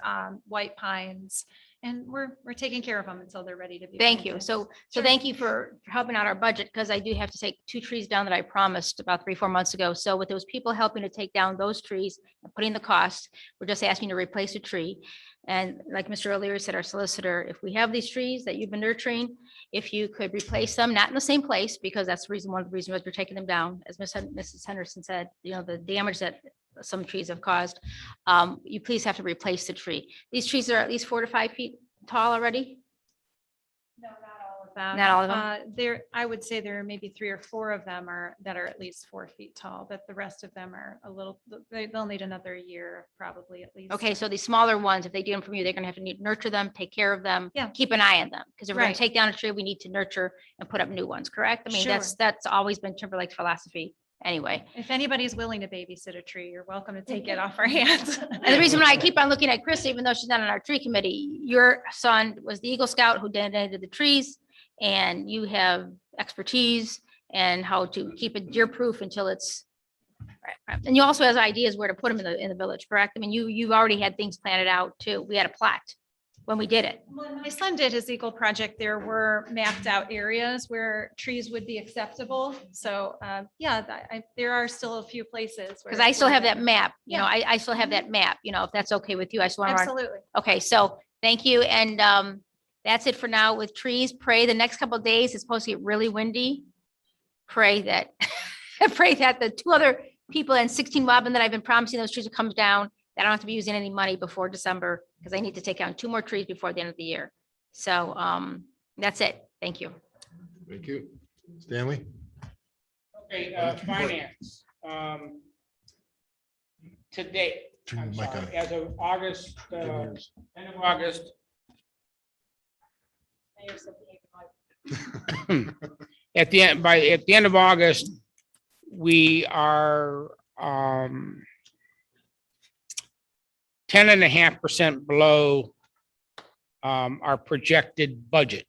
white pines, and we're taking care of them until they're ready to be. Thank you. planted. So thank you for helping out our budget, because I do have to take 2 trees down that I promised about 3-4 months ago. So with those people helping to take down those trees and putting the cost, we're just asking to replace a tree. And like Mr. O'Leary said, our solicitor, if we have these trees that you've been nurturing, if you could replace them, not in the same place, because that's one of the reasons we're taking them down, as Mrs. Henderson said, the damage that some trees have caused, you please have to replace the tree. These trees are at least 4 to 5 feet tall already. No, not all of them. Not all of them? I would say there are maybe 3 or 4 of them that are at least 4 feet tall, but the rest of them are they'll need another year probably at least. Okay, so these smaller ones, if they do them from you, they're gonna have to need to nurture them, take care of them, Yeah. keep an eye on them. Because if we're gonna Right. take down a tree, we need to nurture and put up new ones, correct? I mean, Sure. that's always been Timberlake's philosophy anyway. If anybody's willing to babysit a tree, you're welcome to take it off our hands. And the reason why I keep on looking at Chris, even though she's not on our tree committee, your son was the Eagle Scout who donated the trees, and you have expertise and how to keep it deer proof until it's. Right. And you also has ideas where to put them in the village, correct? I mean, you've already had things planted out too. We had a plot when we did it. When my son did his Eagle project, there were mapped out areas where trees would be acceptable. So, there are still a few places. Because I still have that map, you know, I still have that map, you know, if that's okay with you. I just want to. Absolutely. Okay, so thank you. And that's it for now with trees. Pray the next couple of days, it's supposed to get really windy. Pray that, pray that the two other people in 16 Wobbin that I've been promising those trees will come down. That I don't have to be using any money before December because I need to take down 2 more trees before the end of the year. So that's it. Thank you. Thank you. Stanley? Okay, finance. Today, Turn the mic on. as of August, end of August. At the end of August, we are 10.5% below our projected budget,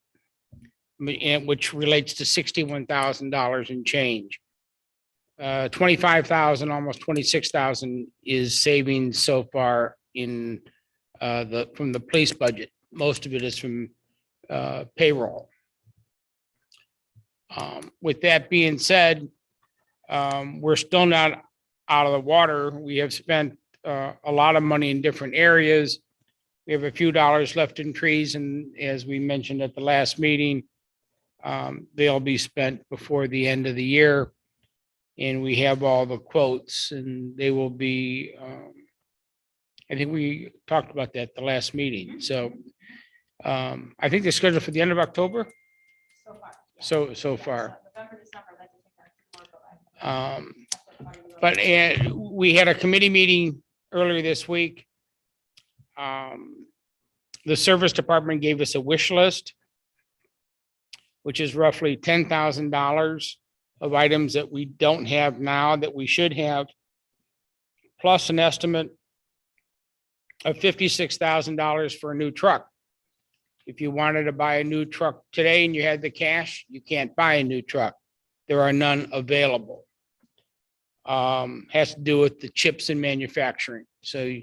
which relates to $61,000 in change. 25,000, almost 26,000 is savings so far in from the police budget. Most of it is from payroll. With that being said, we're still not out of the water. We have spent a lot of money in different areas. We have a few dollars left in trees, and as we mentioned at the last meeting, they'll be spent before the end of the year. And we have all the quotes, and they will be, I think we talked about that at the last meeting. So I think they're scheduled for the end of October. So far. But we had a committee meeting earlier this week. The service department gave us a wish list, which is roughly $10,000 of items that we don't have now that we should have, plus an estimate of $56,000 for a new truck. If you wanted to buy a new truck today and you had the cash, you can't buy a new truck. There are none available. Has to do with the chips in manufacturing. So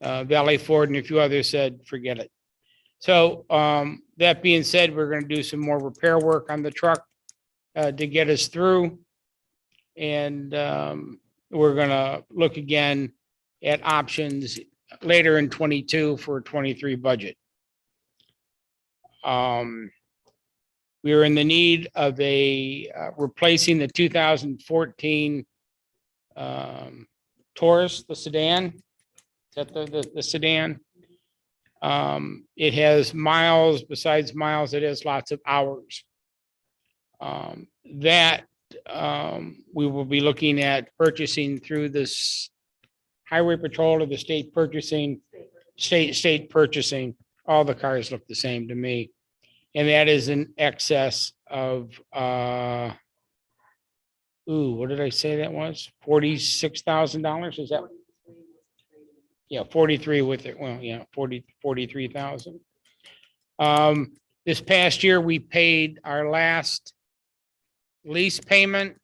Valley Ford and a few others said, forget it. So that being said, we're going to do some more repair work on the truck to get us through. And we're going to look again at options later in 22 for 23 budget. We are in the need of replacing the 2014 Taurus, the sedan. Is that the sedan? It has miles, besides miles, it has lots of hours. We will be looking at purchasing through this highway patrol or the state purchasing, state purchasing. All the cars look the same to me. And that is in excess of, what did I say that was? $46,000, is that? Yeah, 43 with it. Well, yeah, 43,000. This past year, we paid our last lease payment,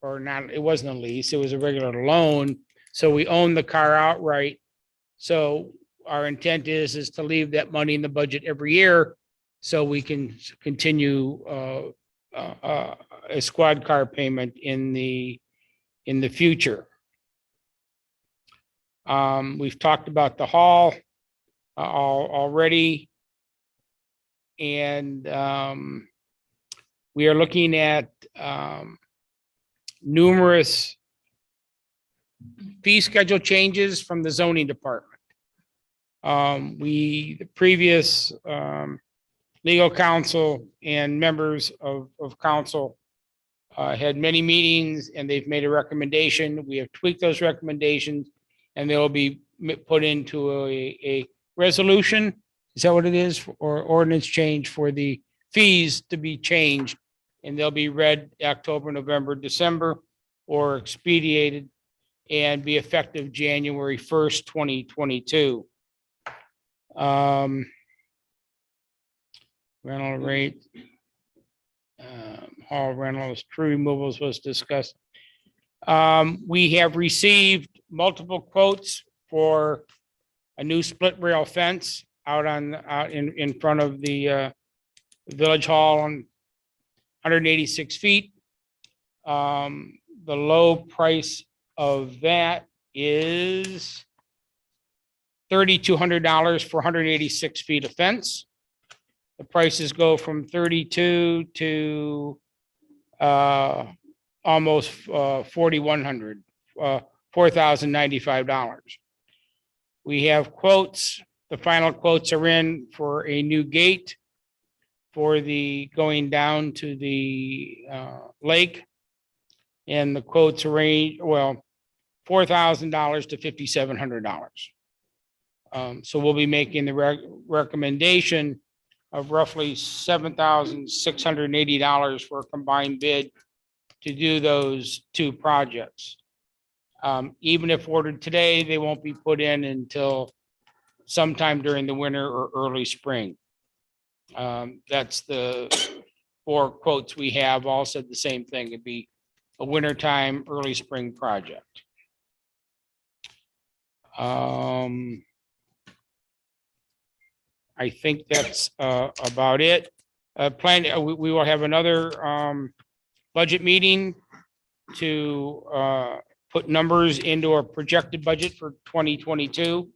or not, it wasn't a lease, it was a regular loan. So we own the car outright. So our intent is to leave that money in the budget every year so we can continue a squad car payment in the future. We've talked about the hall already. And we are looking at numerous fee schedule changes from the zoning department. The previous legal counsel and members of council had many meetings, and they've made a recommendation. We have tweaked those recommendations, and they will be put into a resolution. Is that what it is? Or ordinance change for the fees to be changed, and they'll be read October, November, December. or expedited and be effective January 1st, 2022. Rental rate, hall rentals, tree removals was discussed. We have received multiple quotes for a new split rail fence out in front of the village hall on 186 feet. The low price of that is $3,200 for 186 feet of fence. The prices go from 32 to almost 4,100, $4,095. We have quotes. The final quotes are in for a new gate for the going down to the lake. And the quotes range, well, $4,000 to $5,700. So we'll be making the recommendation of roughly $7,680 for a combined bid to do those two projects. Even if ordered today, they won't be put in until sometime during the winter or early spring. That's the 4 quotes we have, all said the same thing. It'd be a wintertime, early spring project. I think that's about it. We will have another budget meeting to put numbers into our projected budget for 2022.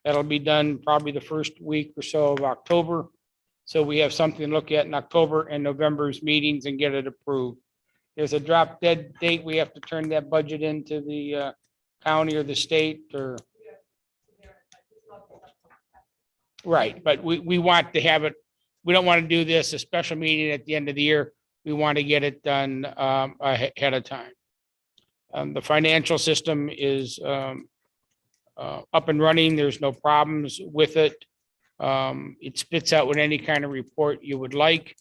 That'll be done probably the first week or so of October. So we have something to look at in October and November's meetings and get it approved. There's a drop dead date. We have to turn that budget into the county or the state or. Right, but we want to have it, we don't want to do this, a special meeting at the end of the year. We want to get it done ahead of time. The financial system is up and running. There's no problems with it. It spits out with any kind of report you would like.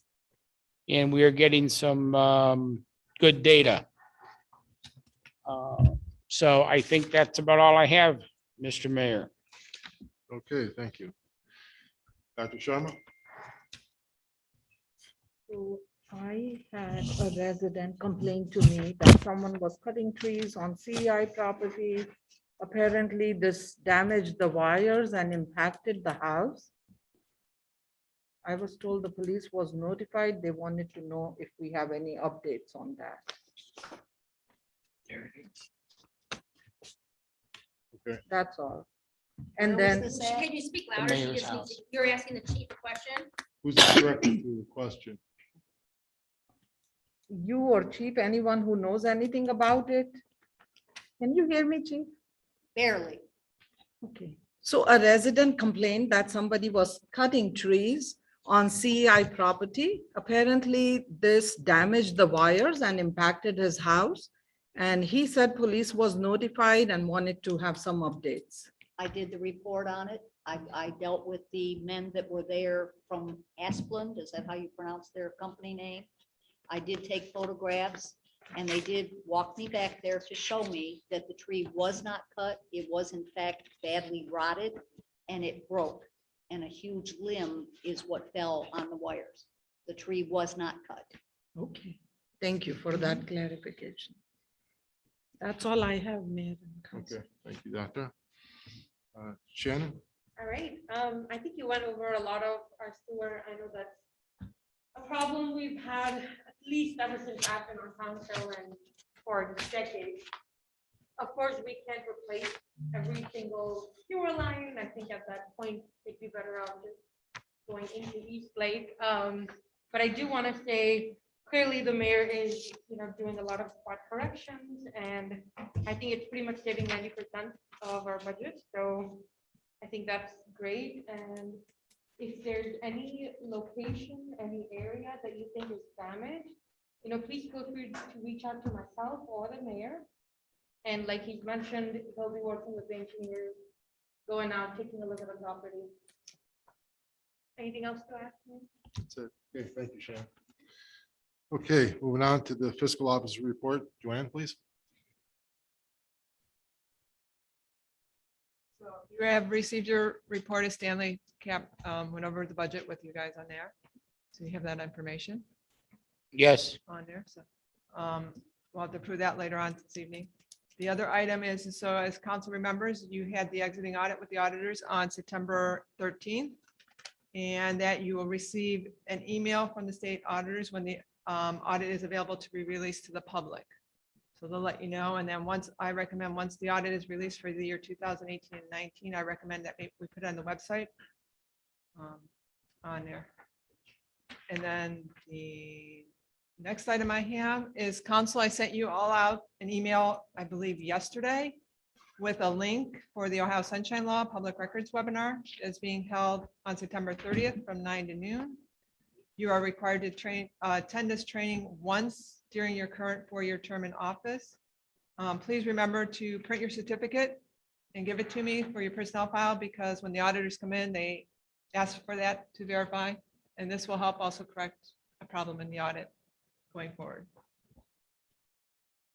And we are getting some good data. So I think that's about all I have, Mr. Mayor. Okay, thank you. Dr. Sharma? So I had a resident complain to me that someone was cutting trees on CI property. Apparently this damaged the wires and impacted the house. I was told the police was notified. They wanted to know if we have any updates on that. Okay. That's all. And then Can you speak louder? She just needs to- You're asking the chief a question? Who's directed to the question? you or chief, anyone who knows anything about it? Can you hear me, chief? Barely. Okay. So a resident complained that somebody was cutting trees on CEI property. Apparently this damaged the wires and impacted his house. And he said police was notified and wanted to have some updates. I did the report on it. I dealt with the men that were there from Asplund. Is that how you pronounce their company name? I did take photographs and they did walk me back there to show me that the tree was not cut. It was in fact badly rotted and it broke. And a huge limb is what fell on the wires. The tree was not cut. Okay, thank you for that clarification. That's all I have, Mayor. and Council. Okay, thank you, Doctor. Shannon? All right, I think you went over a lot of our sewer. I know that's a problem we've had at least ever since I've been on council and for decades. Of course, we can't replace every single sewer line. I think at that point, it'd be better off just going into East Lake. But I do want to say, clearly the mayor is, doing a lot of spot corrections, and I think it's pretty much saving 90% of our budget. So I think that's great. And if there's any location, any area that you think is damaged, please feel free to reach out to myself or the mayor. And like he's mentioned, he'll be working with the engineers, going out, taking a look at the property. Anything else to ask me? That's it. Okay, thank you, Shannon. Okay, moving on to the fiscal officer report. Joanne, please. So you have received your report as Stanley went over the budget with you guys on there. So you have that information Yes. on there. So we'll have to prove that later on this evening. The other item is, so as council remembers, you had the exiting audit with the auditors on September 13th. And that you will receive an email from the state auditors when the audit is available to be released to the public. So they'll let you know. And then once the audit is released for the year 2018 and 19, I recommend that we put it on the website on there. And then the next item I have is council. I sent you all out an email, I believe yesterday, with a link for the Ohio Sunshine Law Public Records webinar is being held on September 30th from 9 to noon. You are required to attend this training once during your current 4-year term in office. Please remember to print your certificate and give it to me for your personnel file, because when the auditors come in, they ask for that to verify. And this will help also correct a problem in the audit going forward.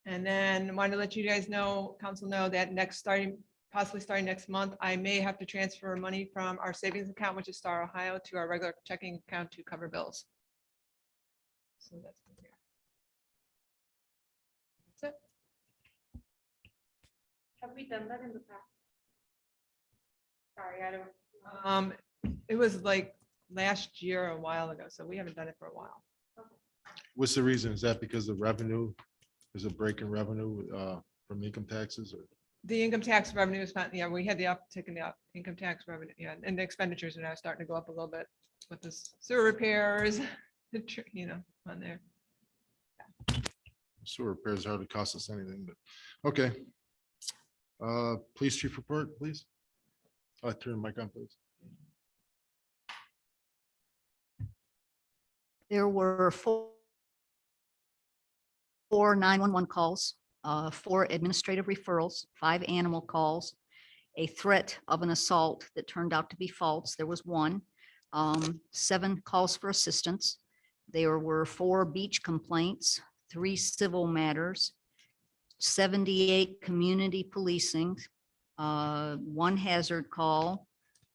And then want to let you guys know, council know that possibly starting next month, I may have to transfer money from our savings account, which is Star Ohio, to our regular checking account to cover bills. So that's it. That's it. Have we done that in the past? Sorry, I don't. It was like last year, a while ago, so we haven't done it for a while. What's the reason? Is that because of revenue? Is a break in revenue from income taxes or? The income tax revenue is not, yeah, we had the uptick in the income tax revenue, yeah, and the expenditures are now starting to go up a little bit with the sewer repairs, on there. Sewer repairs hardly cost us anything, but, okay. Police chief report, please. Turn the mic on, please. There were four 911 calls, 4 administrative referrals, 5 animal calls, a threat of an assault that turned out to be false. There was 1, 7 calls for assistance. There were 4 beach complaints, 3 civil matters, 78 community policing, 1 hazard call,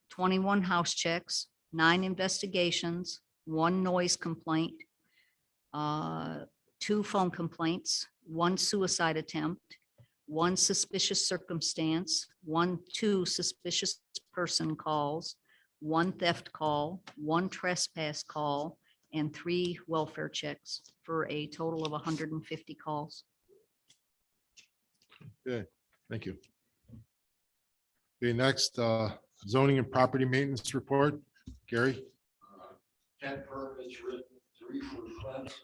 21 house checks, 9 investigations, 1 noise complaint, 2 phone complaints, 1 suicide attempt, 1 suspicious circumstance, 2 suspicious person calls, 1 theft call, 1 trespass call, and 3 welfare checks for a total of 150 calls. Okay, thank you. Okay, next, zoning and property maintenance report. Gary? 10 permits written, 3 for fences,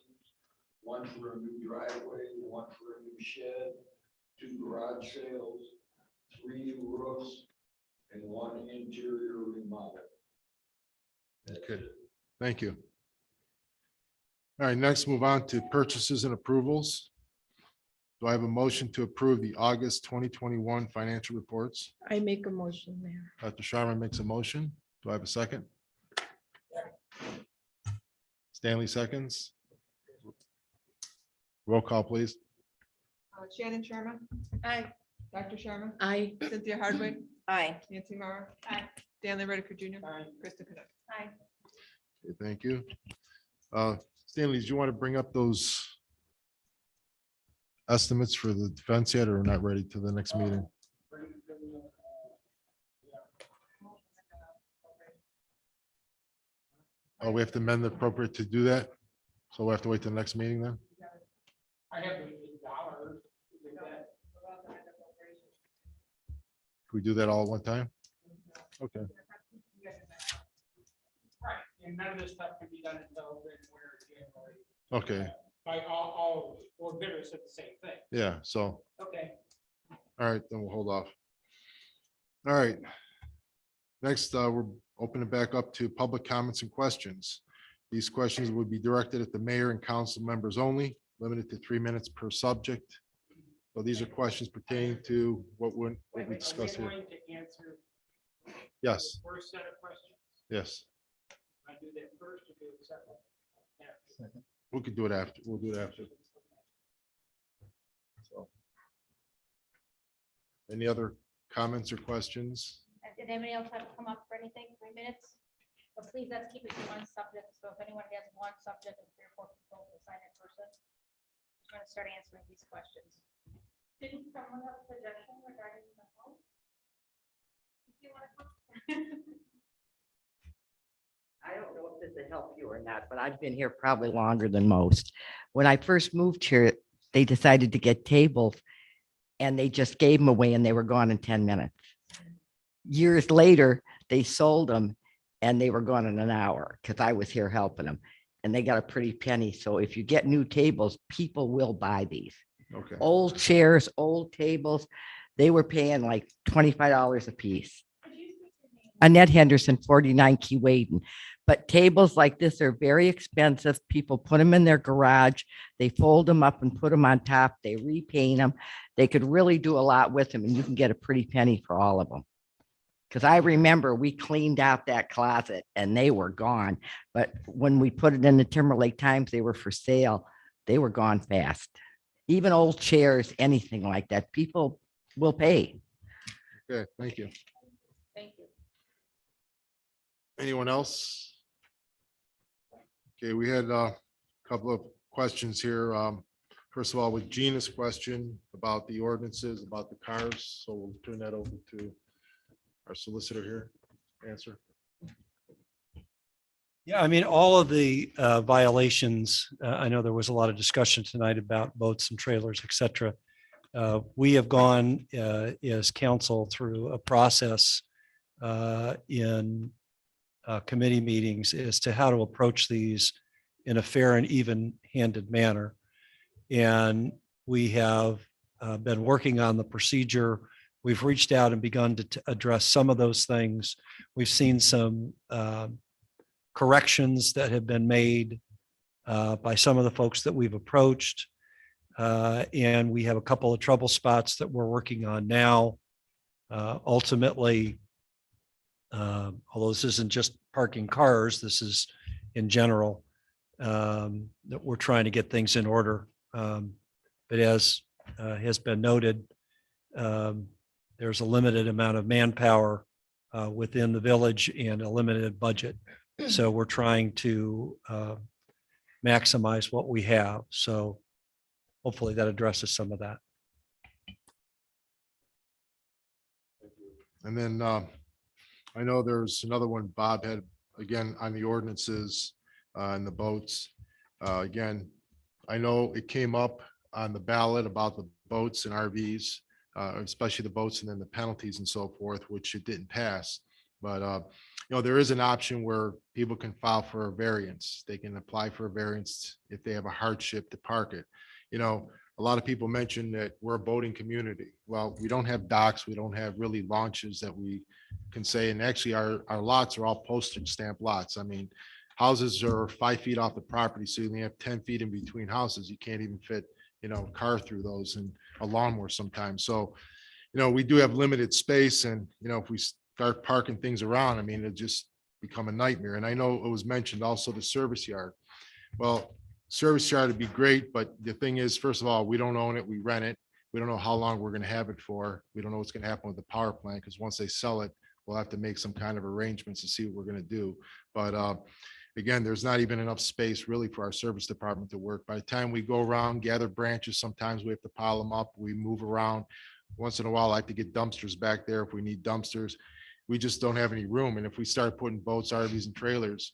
1 for a new driveway, 1 for a new shed, 2 garage sales, 3 new roofs, and 1 interior remodel. Okay, thank you. All right, next move on to purchases and approvals. Do I have a motion to approve the August 2021 financial reports? I make a motion, Mayor. Dr. Sharma makes a motion. Do I have a second? Stanley seconds. Roll call, please. Shannon Sharma. Aye. Dr. Sharma. Aye. Cynthia Hardwick. Aye. Nancy Mara. Aye. Stanley Whitaker Jr. Krista Canuck. Aye. Okay, thank you. Stanley, do you want to bring up those estimates for the defense yet, or not ready to the next meeting? Oh, we have to amend the appropriate to do that? So we have to wait till the next meeting then? I have the dollars. Can we do that all at one time? Okay, Right, and none of this stuff can be done until January, January. okay, By all 4 bidders said the same thing. yeah, so, Okay. all right, then we'll hold off. All right. Next, we're opening back up to public comments and questions. These questions would be directed at the mayor and council members only, limited to 3 minutes per subject. So these are questions pertaining to what we discussed Are we here. going to answer Yes, the first set of questions? yes, I do that first or do it second? Yeah. we could do it after, we'll do it after. So. Any other comments or questions? Did anybody else have to come up for anything? 3 minutes? But please, let's keep it to one subject. So if anyone has one subject and 3 or 4 people to sign in person, I'm going to start answering these questions. Didn't someone have a suggestion regarding the home? If you want to come. I don't know if this will help you or not, but I've been here probably longer than most. When I first moved here, they decided to get tables and they just gave them away and they were gone in 10 minutes. Years later, they sold them and they were gone in an hour because I was here helping them and they got a pretty penny. So if you get new tables, people will buy these. Okay. Old chairs, old tables, they were paying like $25 a piece. Annette Henderson, 49 Keewaydin. But tables like this are very expensive. People put them in their garage. They fold them up and put them on top. They repaint them. They could really do a lot with them and you can get a pretty penny for all of them. Because I remember we cleaned out that closet and they were gone. But when we put it in the Timberlake Times, they were for sale. They were gone fast. Even old chairs, anything like that, people will pay. Okay, thank you. Thank you. Anyone else? Okay, we had a couple of questions here. First of all, with Gina's question about the ordinances, about the cars, so we'll turn that over to our solicitor here. Answer. Yeah, I mean, all of the violations, I know there was a lot of discussion tonight about boats and trailers, et cetera. We have gone as council through a process in committee meetings as to how to approach these in a fair and even-handed manner. And we have been working on the procedure. We've reached out and begun to address some of those things. We've seen some corrections that have been made by some of the folks that we've approached. And we have a couple of trouble spots that we're working on now. Ultimately, although this isn't just parking cars, this is in general, that we're trying to get things in order. But as has been noted, there's a limited amount of manpower within the village and a limited budget. So we're trying to maximize what we have. So hopefully that addresses some of that. And then I know there's another one Bob had, again, on the ordinances and the boats. Again, I know it came up on the ballot about the boats and RVs, especially the boats and then the penalties and so forth, which it didn't pass. But, you know, there is an option where people can file for a variance. They can apply for a variance if they have a hardship to park it. You know, a lot of people mention that we're a boating community. Well, we don't have docks. We don't have really launches that we can say, and actually our lots are all postage stamp lots. I mean, houses are 5 feet off the property, so you only have 10 feet in between houses. You can't even fit, you know, a car through those and a lawnmower sometimes. So, you know, we do have limited space and, you know, if we start parking things around, I mean, it just become a nightmare. And I know it was mentioned also the service yard. Well, service yard would be great, but the thing is, first of all, we don't own it, we rent it. We don't know how long we're gonna have it for. We don't know what's gonna happen with the power plant, because once they sell it, we'll have to make some kind of arrangements to see what we're gonna do. But again, there's not even enough space really for our service department to work. By the time we go around, gather branches, sometimes we have to pile them up, we move around. Once in a while, I like to get dumpsters back there if we need dumpsters. We just don't have any room. And if we start putting boats, RVs and trailers,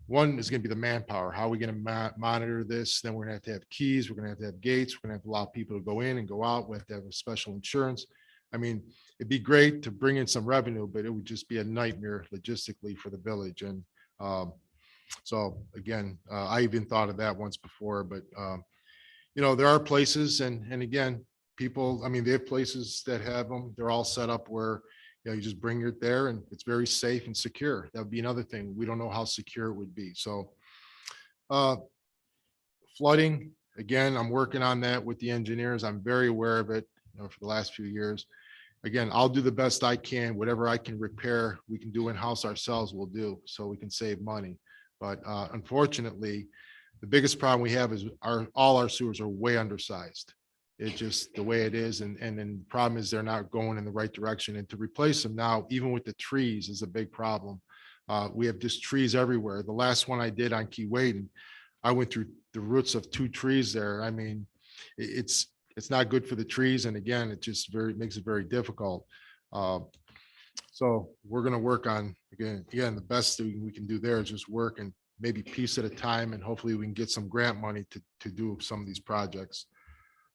one is going to be the manpower. How are we going to monitor this? Then we're going to have keys. We're going to have gates. We're going to have to allow people to go in and go out. We have to have a special insurance. I mean, it'd be great to bring in some revenue, but it would just be a nightmare logistically for the village. And so again, I even thought of that once before, but you know, there are places and again, people, I mean, they have places that have them. They're all set up where, you know, you just bring it there and it's very safe and secure. That would be another thing. We don't know how secure it would be. So flooding, again, I'm working on that with the engineers. I'm very aware of it, you know, for the last few years. Again, I'll do the best I can. Whatever I can repair, we can do in-house ourselves, we'll do, so we can save money. But unfortunately, the biggest problem we have is all our sewers are way undersized. It's just the way it is. And then the problem is they're not going in the right direction. And to replace them now, even with the trees, is a big problem. We have just trees everywhere. The last one I did on Keewaydin, I went through the roots of 2 trees there. I mean, it's not good for the trees. And again, it just makes it very difficult. So we're going to work on, again, the best thing we can do there is just work and maybe piece at a time. And hopefully we can get some grant money to do some of these projects.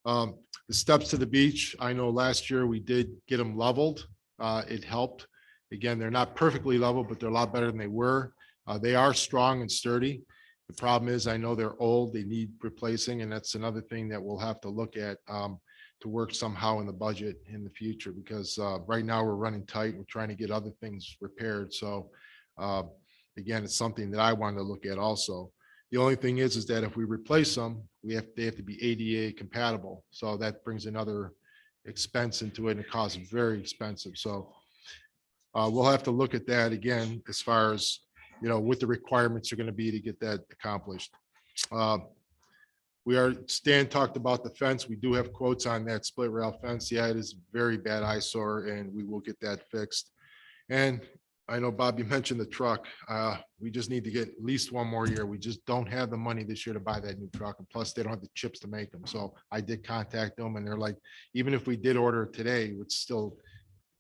The steps to the beach, I know last year we did get them leveled. It helped. Again, they're not perfectly level, but they're a lot better than they were. They are strong and sturdy. The problem is, I know they're old, they need replacing, and that's another thing that we'll have to look at to work somehow in the budget in the future, because right now we're running tight. We're trying to get other things repaired. So again, it's something that I wanted to look at also. The only thing is that if we replace them, they have to be ADA compatible. So that brings another expense into it, and it costs very expensive. So we'll have to look at that again, as far as, what the requirements are going to be to get that accomplished. Stan talked about the fence. We do have quotes on that split rail fence. Yeah, it is very bad eyesore, and we will get that fixed. And I know, Bob, you mentioned the truck. We just need to get at least one more year. We just don't have the money this year to buy that new truck. And plus, they don't have the chips to make them. So I did contact them, and they're like, even if we did order it today, it's still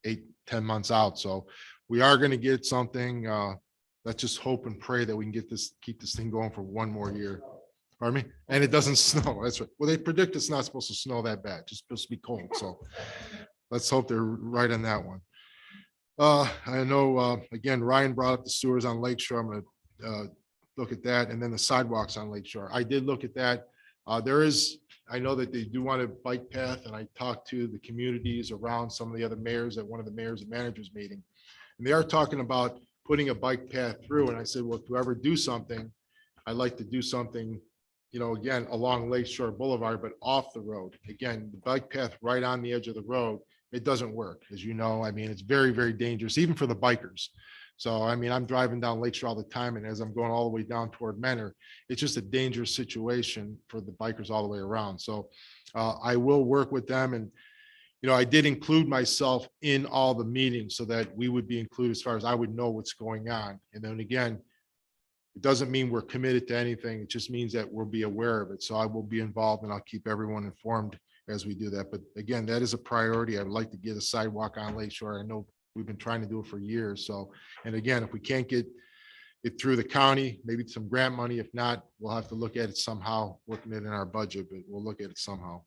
8-10 months out. So we are going to get something. Let's just hope and pray that we can keep this thing going for one more year. Pardon me? And it doesn't snow. That's right. Well, they predict it's not supposed to snow that bad, just supposed to be cold. So let's hope they're right on that one. I know, again, Ryan brought up the sewers on Lake Shore. I'm going to look at that, and then the sidewalks on Lake Shore. I did look at that. I know that they do want a bike path, and I talked to the communities around, some of the other mayors at one of the mayors and managers meeting. And they are talking about putting a bike path through. And I said, well, if you ever do something, I'd like to do something, again, along Lake Shore Boulevard, but off the road. Again, the bike path right on the edge of the road, it doesn't work, as you know. I mean, it's very, very dangerous, even for the bikers. So, I mean, I'm driving down Lake Shore all the time, and as I'm going all the way down toward Menor, it's just a dangerous situation for the bikers all the way around. So I will work with them. And, I did include myself in all the meetings so that we would be included, as far as I would know what's going on. And then again, it doesn't mean we're committed to anything. It just means that we'll be aware of it. So I will be involved, and I'll keep everyone informed as we do that. But again, that is a priority. I would like to get a sidewalk on Lake Shore. I know we've been trying to do it for years. So, and again, if we can't get it through the county, maybe some grant money. If not, we'll have to look at it somehow, working it in our budget, but we'll look at it somehow.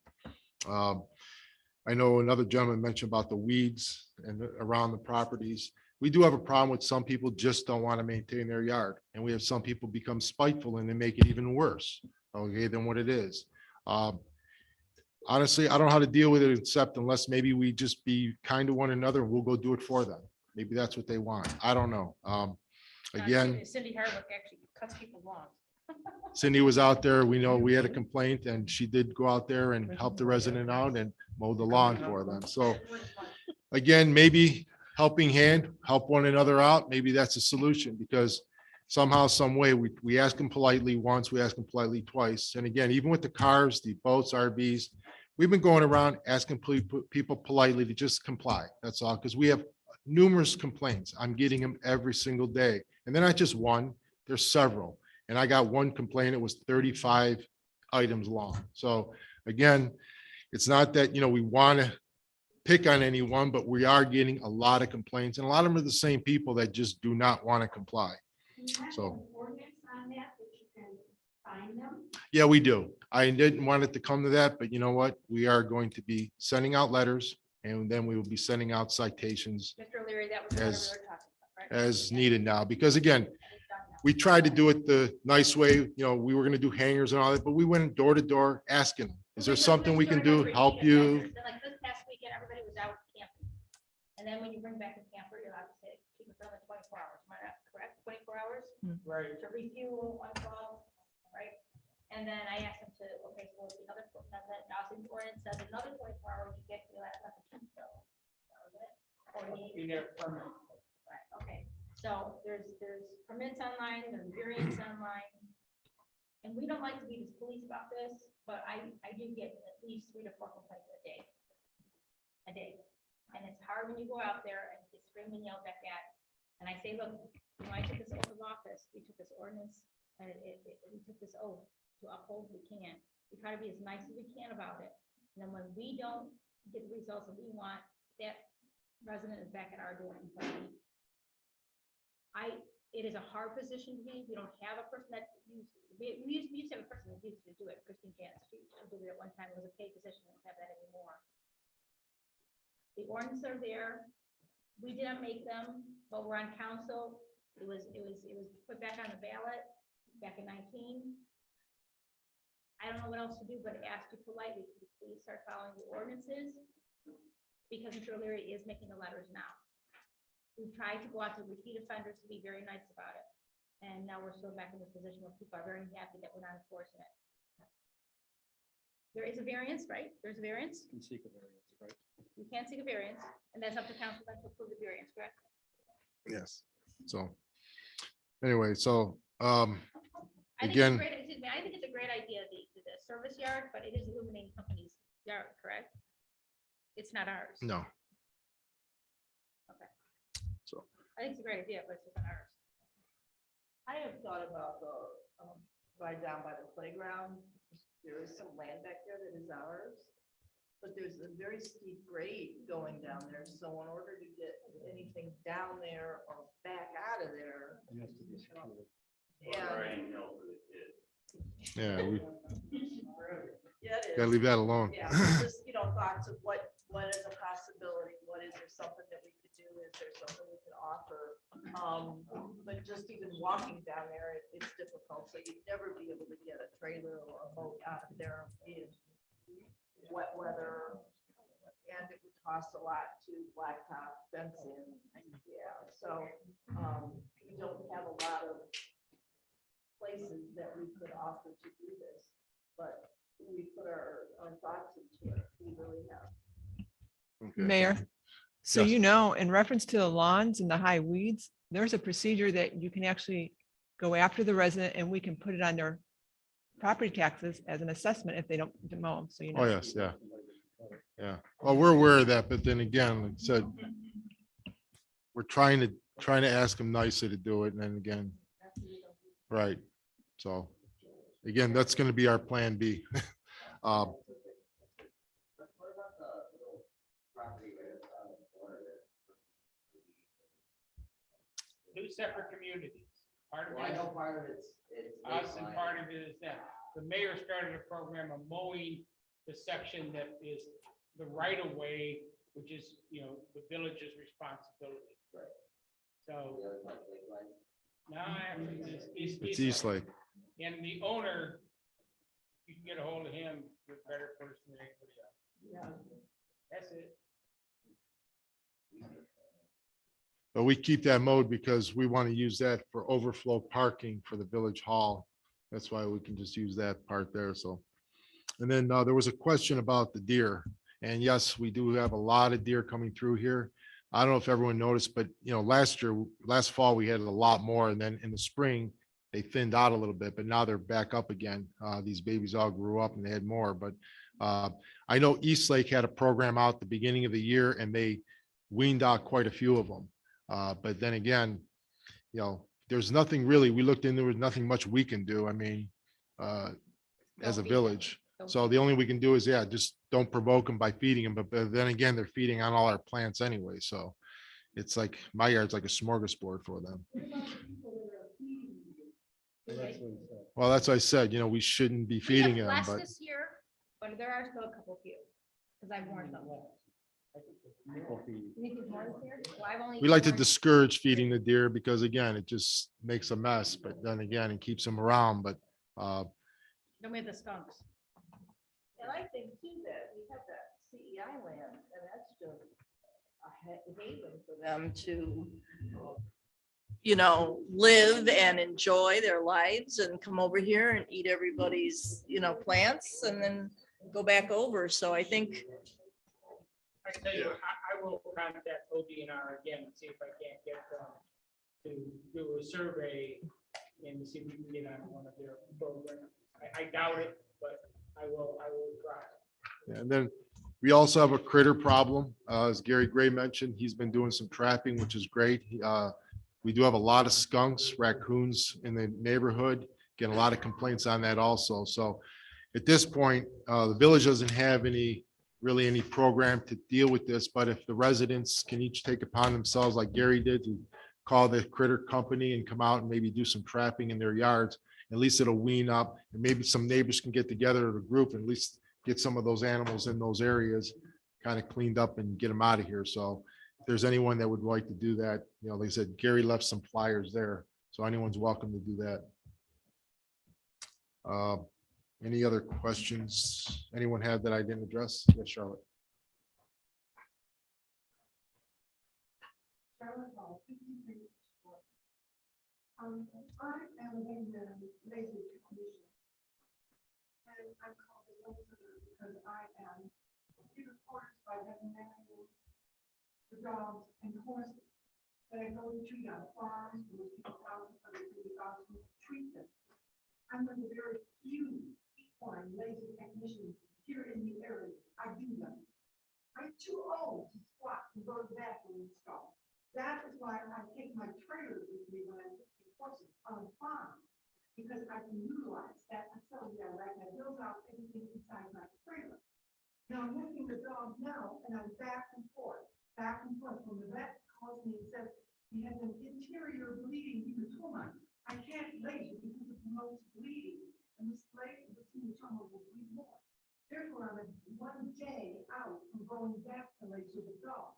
I know another gentleman mentioned about the weeds and around the properties. We do have a problem with some people just don't want to maintain their yard. And we have some people become spiteful, and they make it even worse, okay, than what it is. Honestly, I don't know how to deal with it, except unless maybe we just be kind to one another, and we'll go do it for them. Maybe that's what they want. I don't know. Again, Cindy Hardwick actually cuts people's lawns. Cindy was out there. We know we had a complaint, and she did go out there and help the resident out and mow the lawn for them. So again, maybe helping hand, help one another out. Maybe that's a solution, because somehow, some way, we ask them politely once, we ask them politely twice. And again, even with the cars, the boats, RVs, we've been going around asking people politely to just comply. That's all, because we have numerous complaints. I'm getting them every single day. And they're not just one, there's several. And I got one complaint, it was 35 items long. So again, it's not that, we want to pick on anyone, but we are getting a lot of complaints, and a lot of them are the same people that just do not want to comply. So. Yeah, we do. I didn't want it to come to that, but you know what? We are going to be sending out letters, and then we will be sending out citations Mr. O'Leary, that was what we were talking about, right? as needed now, because again, we tried to do it the nice way. We were going to do hangers and all that, but we went door to door asking, is there something we can do, help you? Like this past weekend, everybody was out camping. And then when you bring back a camper, you're allowed to say, keep it for like 24 hours. Am I not correct? 24 hours? Right. To refuel, uncall, right? And then I asked them to, okay, so the other, housing ordinance says another 24 hours, you get to that. Right, okay. So there's permits online, there's variants online. And we don't like to be police about this, but I do get at least 3 to 4 complaints a day. A day. And it's hard when you go out there and get screamed and yelled back at. And I say, look, when I took this oath of office, we took this ordinance and we took this oath to uphold what we can. We try to be as nice as we can about it. And then when we don't get the results that we want, that resident is back at our door complaining. It is a hard position to be. We don't have a person that we used to have a person that used to do it, Christine Janice. She did it at one time. It was a paid position. We don't have that anymore. The ordinances are there. We didn't make them, but we're on council. It was put back on the ballot back in 19. I don't know what else to do, but ask you politely, could you please start following the ordinances? Because Mr. O'Leary is making the letters now. We've tried to go out to repeat offenders to be very nice about it. And now we're still back in this position where people are very happy that we're not enforcing it. There is a variance, right? There's a variance. Can seek a variance, right? You can't seek a variance, and that's up to council then to approve the variance, correct? Yes. So anyway, so I think it's again, great. I think it's a great idea, the service yard, but it is illuminating company's yard, correct? It's not ours. no. Okay. So I think it's a great idea, but it's not ours. I have thought about the, right down by the playground. There is some land back there that is ours, but there's a very steep grade going down there. So in order to get anything down there or back out of there. yeah, we Yeah, it gotta is. leave that alone. Yeah, just, thoughts of what is a possibility? What is there something that we could do? Is there something we could offer? But just even walking down there, it's difficult. So you'd never be able to get a trailer or a boat out of there in wet weather. And it would cost a lot to blacktop fence in. Yeah, so we don't have a lot of places that we could offer to do this, but we put our thoughts into it. We really have. Okay. Mayor, so Yes. in reference to the lawns and the high weeds, there's a procedure that you can actually go after the resident and we can put it on their property taxes as an assessment if they don't mow them. So Oh, yes, yeah. Yeah. Well, we're aware of that, but then again, like I said, we're trying to ask them nicely to do it. And then again, right. So again, that's going to be our plan B. Two separate communities. Part of Well, I it know is part of it's us and Lakeline. part of it is them. The mayor started a program of mowing the section that is the right of way, which is, the village's responsibility. Right. So, The other part, Lakeline. now actually It's East Lake. And the owner, you can get a hold of him, you're a better person than anybody else. Yeah. That's it. But we keep that mode because we want to use that for overflow parking for the village hall. That's why we can just use that part there. So, and then there was a question about the deer. And yes, we do have a lot of deer coming through here. I don't know if everyone noticed, but last fall, we had a lot more. And then in the spring, they thinned out a little bit, but now they're back up again. These babies all grew up and they had more. But I know East Lake had a program out the beginning of the year and they weaned out quite a few of them. But then again, there's nothing really, we looked in, there was nothing much we can do. I mean, as a village. So the only we can do is, just don't provoke them by feeding them. But then again, they're feeding on all our plants anyway. So it's like, my yard's like a smorgasbord for them. Well, that's what I said, we shouldn't be feeding We have them, less but this year, but there are still a couple few, because I've warned them. You think there's more this year? Well, I've only we like to warned- discourage feeding the deer because again, it just makes a mess, but then again, it keeps them around. But Then we have the skunks. And I think too that we have that CEI land and that's just a haven for them to, live and enjoy their lives and come over here and eat everybody's, plants and then go back over. So I think. I tell you, I will contact ODNR again and see if I can't get them to do a survey, and to see if we can get on one of their programs. I doubt it, but I will try. And then we also have a critter problem. As Gary Gray mentioned, he's been doing some trapping, which is great. We do have a lot of skunks, raccoons in the neighborhood, get a lot of complaints on that also. So at this point, the village doesn't have really any program to deal with this, but if the residents can each take upon themselves, like Gary did, to call the critter company and come out and maybe do some trapping in their yards, at least it'll wean up, and maybe some neighbors can get together as a group and at least get some of those animals in those areas kind of cleaned up and get them out of here. So if there's anyone that would like to do that, like I said, Gary left some flyers there, so anyone's welcome to do that. Any other questions anyone had that I didn't address? Yes, Charlotte. I am in the Laser Commission. And I'm called the Laser because I am given orders by veterinarians, the dogs and horses. That I go to treat on farms, with people thousands of dogs, treat them. I'm one of the very few equine laser technicians here in the area. I do them. I'm too old to squat and go to the bathroom and stall. That is why I take my trailer with me when I'm horses on the farm, because I can utilize that facility. I write my bills out, everything inside my trailer. Now I'm working the dog now, and I'm back and forth. When the vet calls me and says he has an interior bleeding hematoma, I can't laser because it promotes bleeding, and this hematoma will bleed more. Therefore, I'm 1 day out from going back to laser the dog.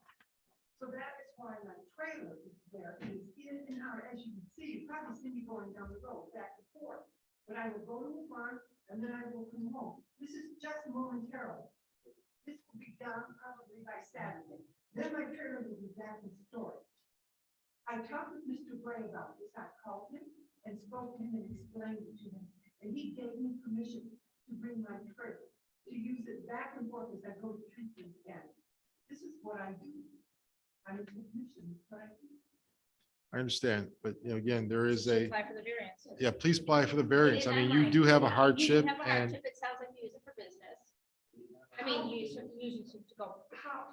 So that is why my trailer is there, and it's in and out, as you can see. You probably see me going down the road, back and forth. But I will go to the farm, and then I will come home. This is just momentarily. This will be done probably by Saturday. Then my trailer will be back in storage. I talked with Mr. Gray about this. I called him and spoke to him and explained it to him. And he gave me permission to bring my trailer, to use it back and forth as I go to treatment again. This is what I do. I'm a technician, but I do. I understand, but again, there is a, Apply for the variance. yeah, please apply for the variance. I It is mean, you online. do have a You hardship have a and hardship. It sounds like you use it for business. I mean, you use it to go. How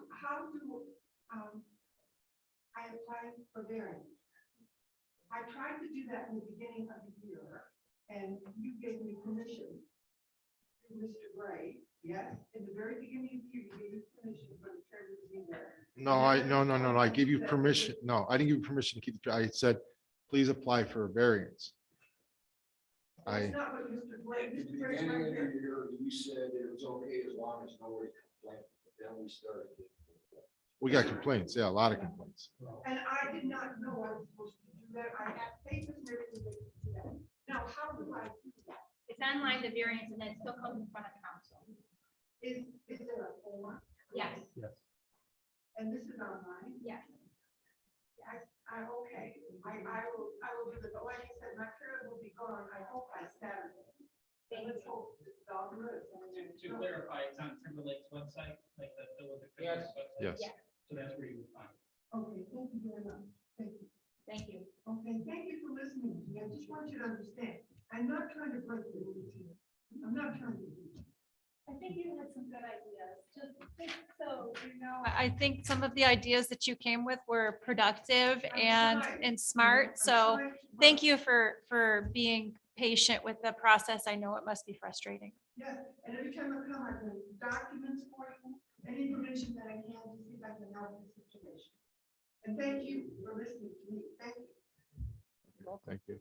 do I apply for variance? I tried to do that in the beginning of the year, and you gave me permission. Mr. Gray, yes, in the very beginning of the year, you gave me permission for the trailer to be there. no, I gave you permission. No, I didn't give you permission to keep the, I said, please apply for a variance. That's not what Mr. Gray. At the beginning of the year, you said it was okay as long as nobody complained, but then we started. We got complaints, yeah, a lot of complaints. And I did not know I was supposed to do that. I have papers and everything to do that. Now, how do I do that? It's online, the variance, and then it still comes in front of council. Is there a form? Yes. Yes. And this is online? Yes. Okay, I will do it, but like I said, my trailer will be gone, I hope by Saturday. And let's hope it's all good. To clarify, it's on Timberlake's website, like the Yes. Yes. So that's where you would find it. Okay, thank you very much. Thank you. Thank you. Okay, thank you for listening to me. I just want you to understand, I'm not trying to break the rules here. I'm not trying to do that. I think you had some good ideas, just so you know. I think some of the ideas that you came with were productive and smart. So thank you for being patient with the process. I know it must be frustrating. Yes, and every time I come, I bring documents for you, any information that I can to see if I can help the situation. And thank you for listening to me. Thank you. Thank you.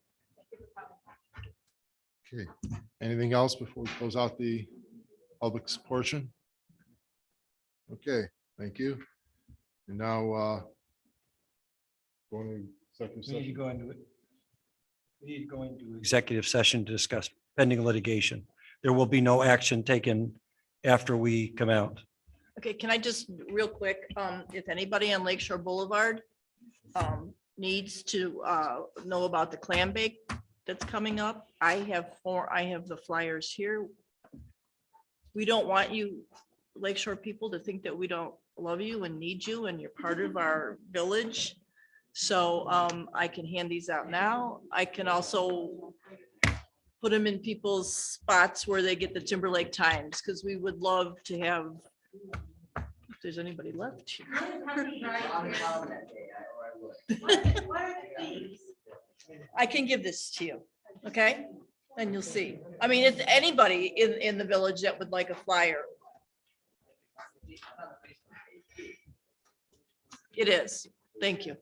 Okay, anything else before we close out the public's portion? Okay, thank you. And now going to executive We need to session. go into it. We need to go into executive session to discuss pending litigation. There will be no action taken after we come out. Okay, can I just real quick, if anybody on Lakeshore Boulevard needs to know about the clam bake that's coming up, I have the flyers here. We don't want you Lakeshore people to think that we don't love you and need you and you're part of our village. So I can hand these out now. I can also put them in people's spots where they get the Timberlake Times, because we would love to have, if there's anybody left here. I can give this to you, okay? And you'll see. I mean, if anybody in the village that would like a flyer. It is. Thank you.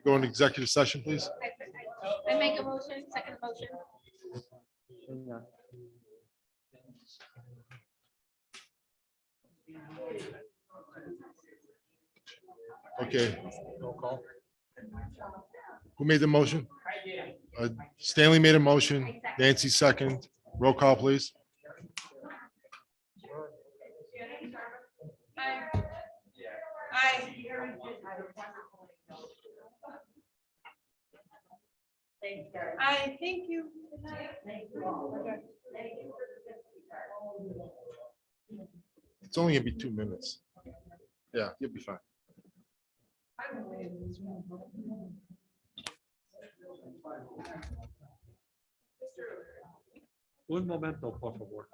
Go into executive session, please. I make a motion, second motion. Okay. Who made the motion? Stanley made a motion. Nancy second. Roll call, please. I thank you. It's only gonna be 2 minutes. Yeah, you'll be fine. Un momento, por favor.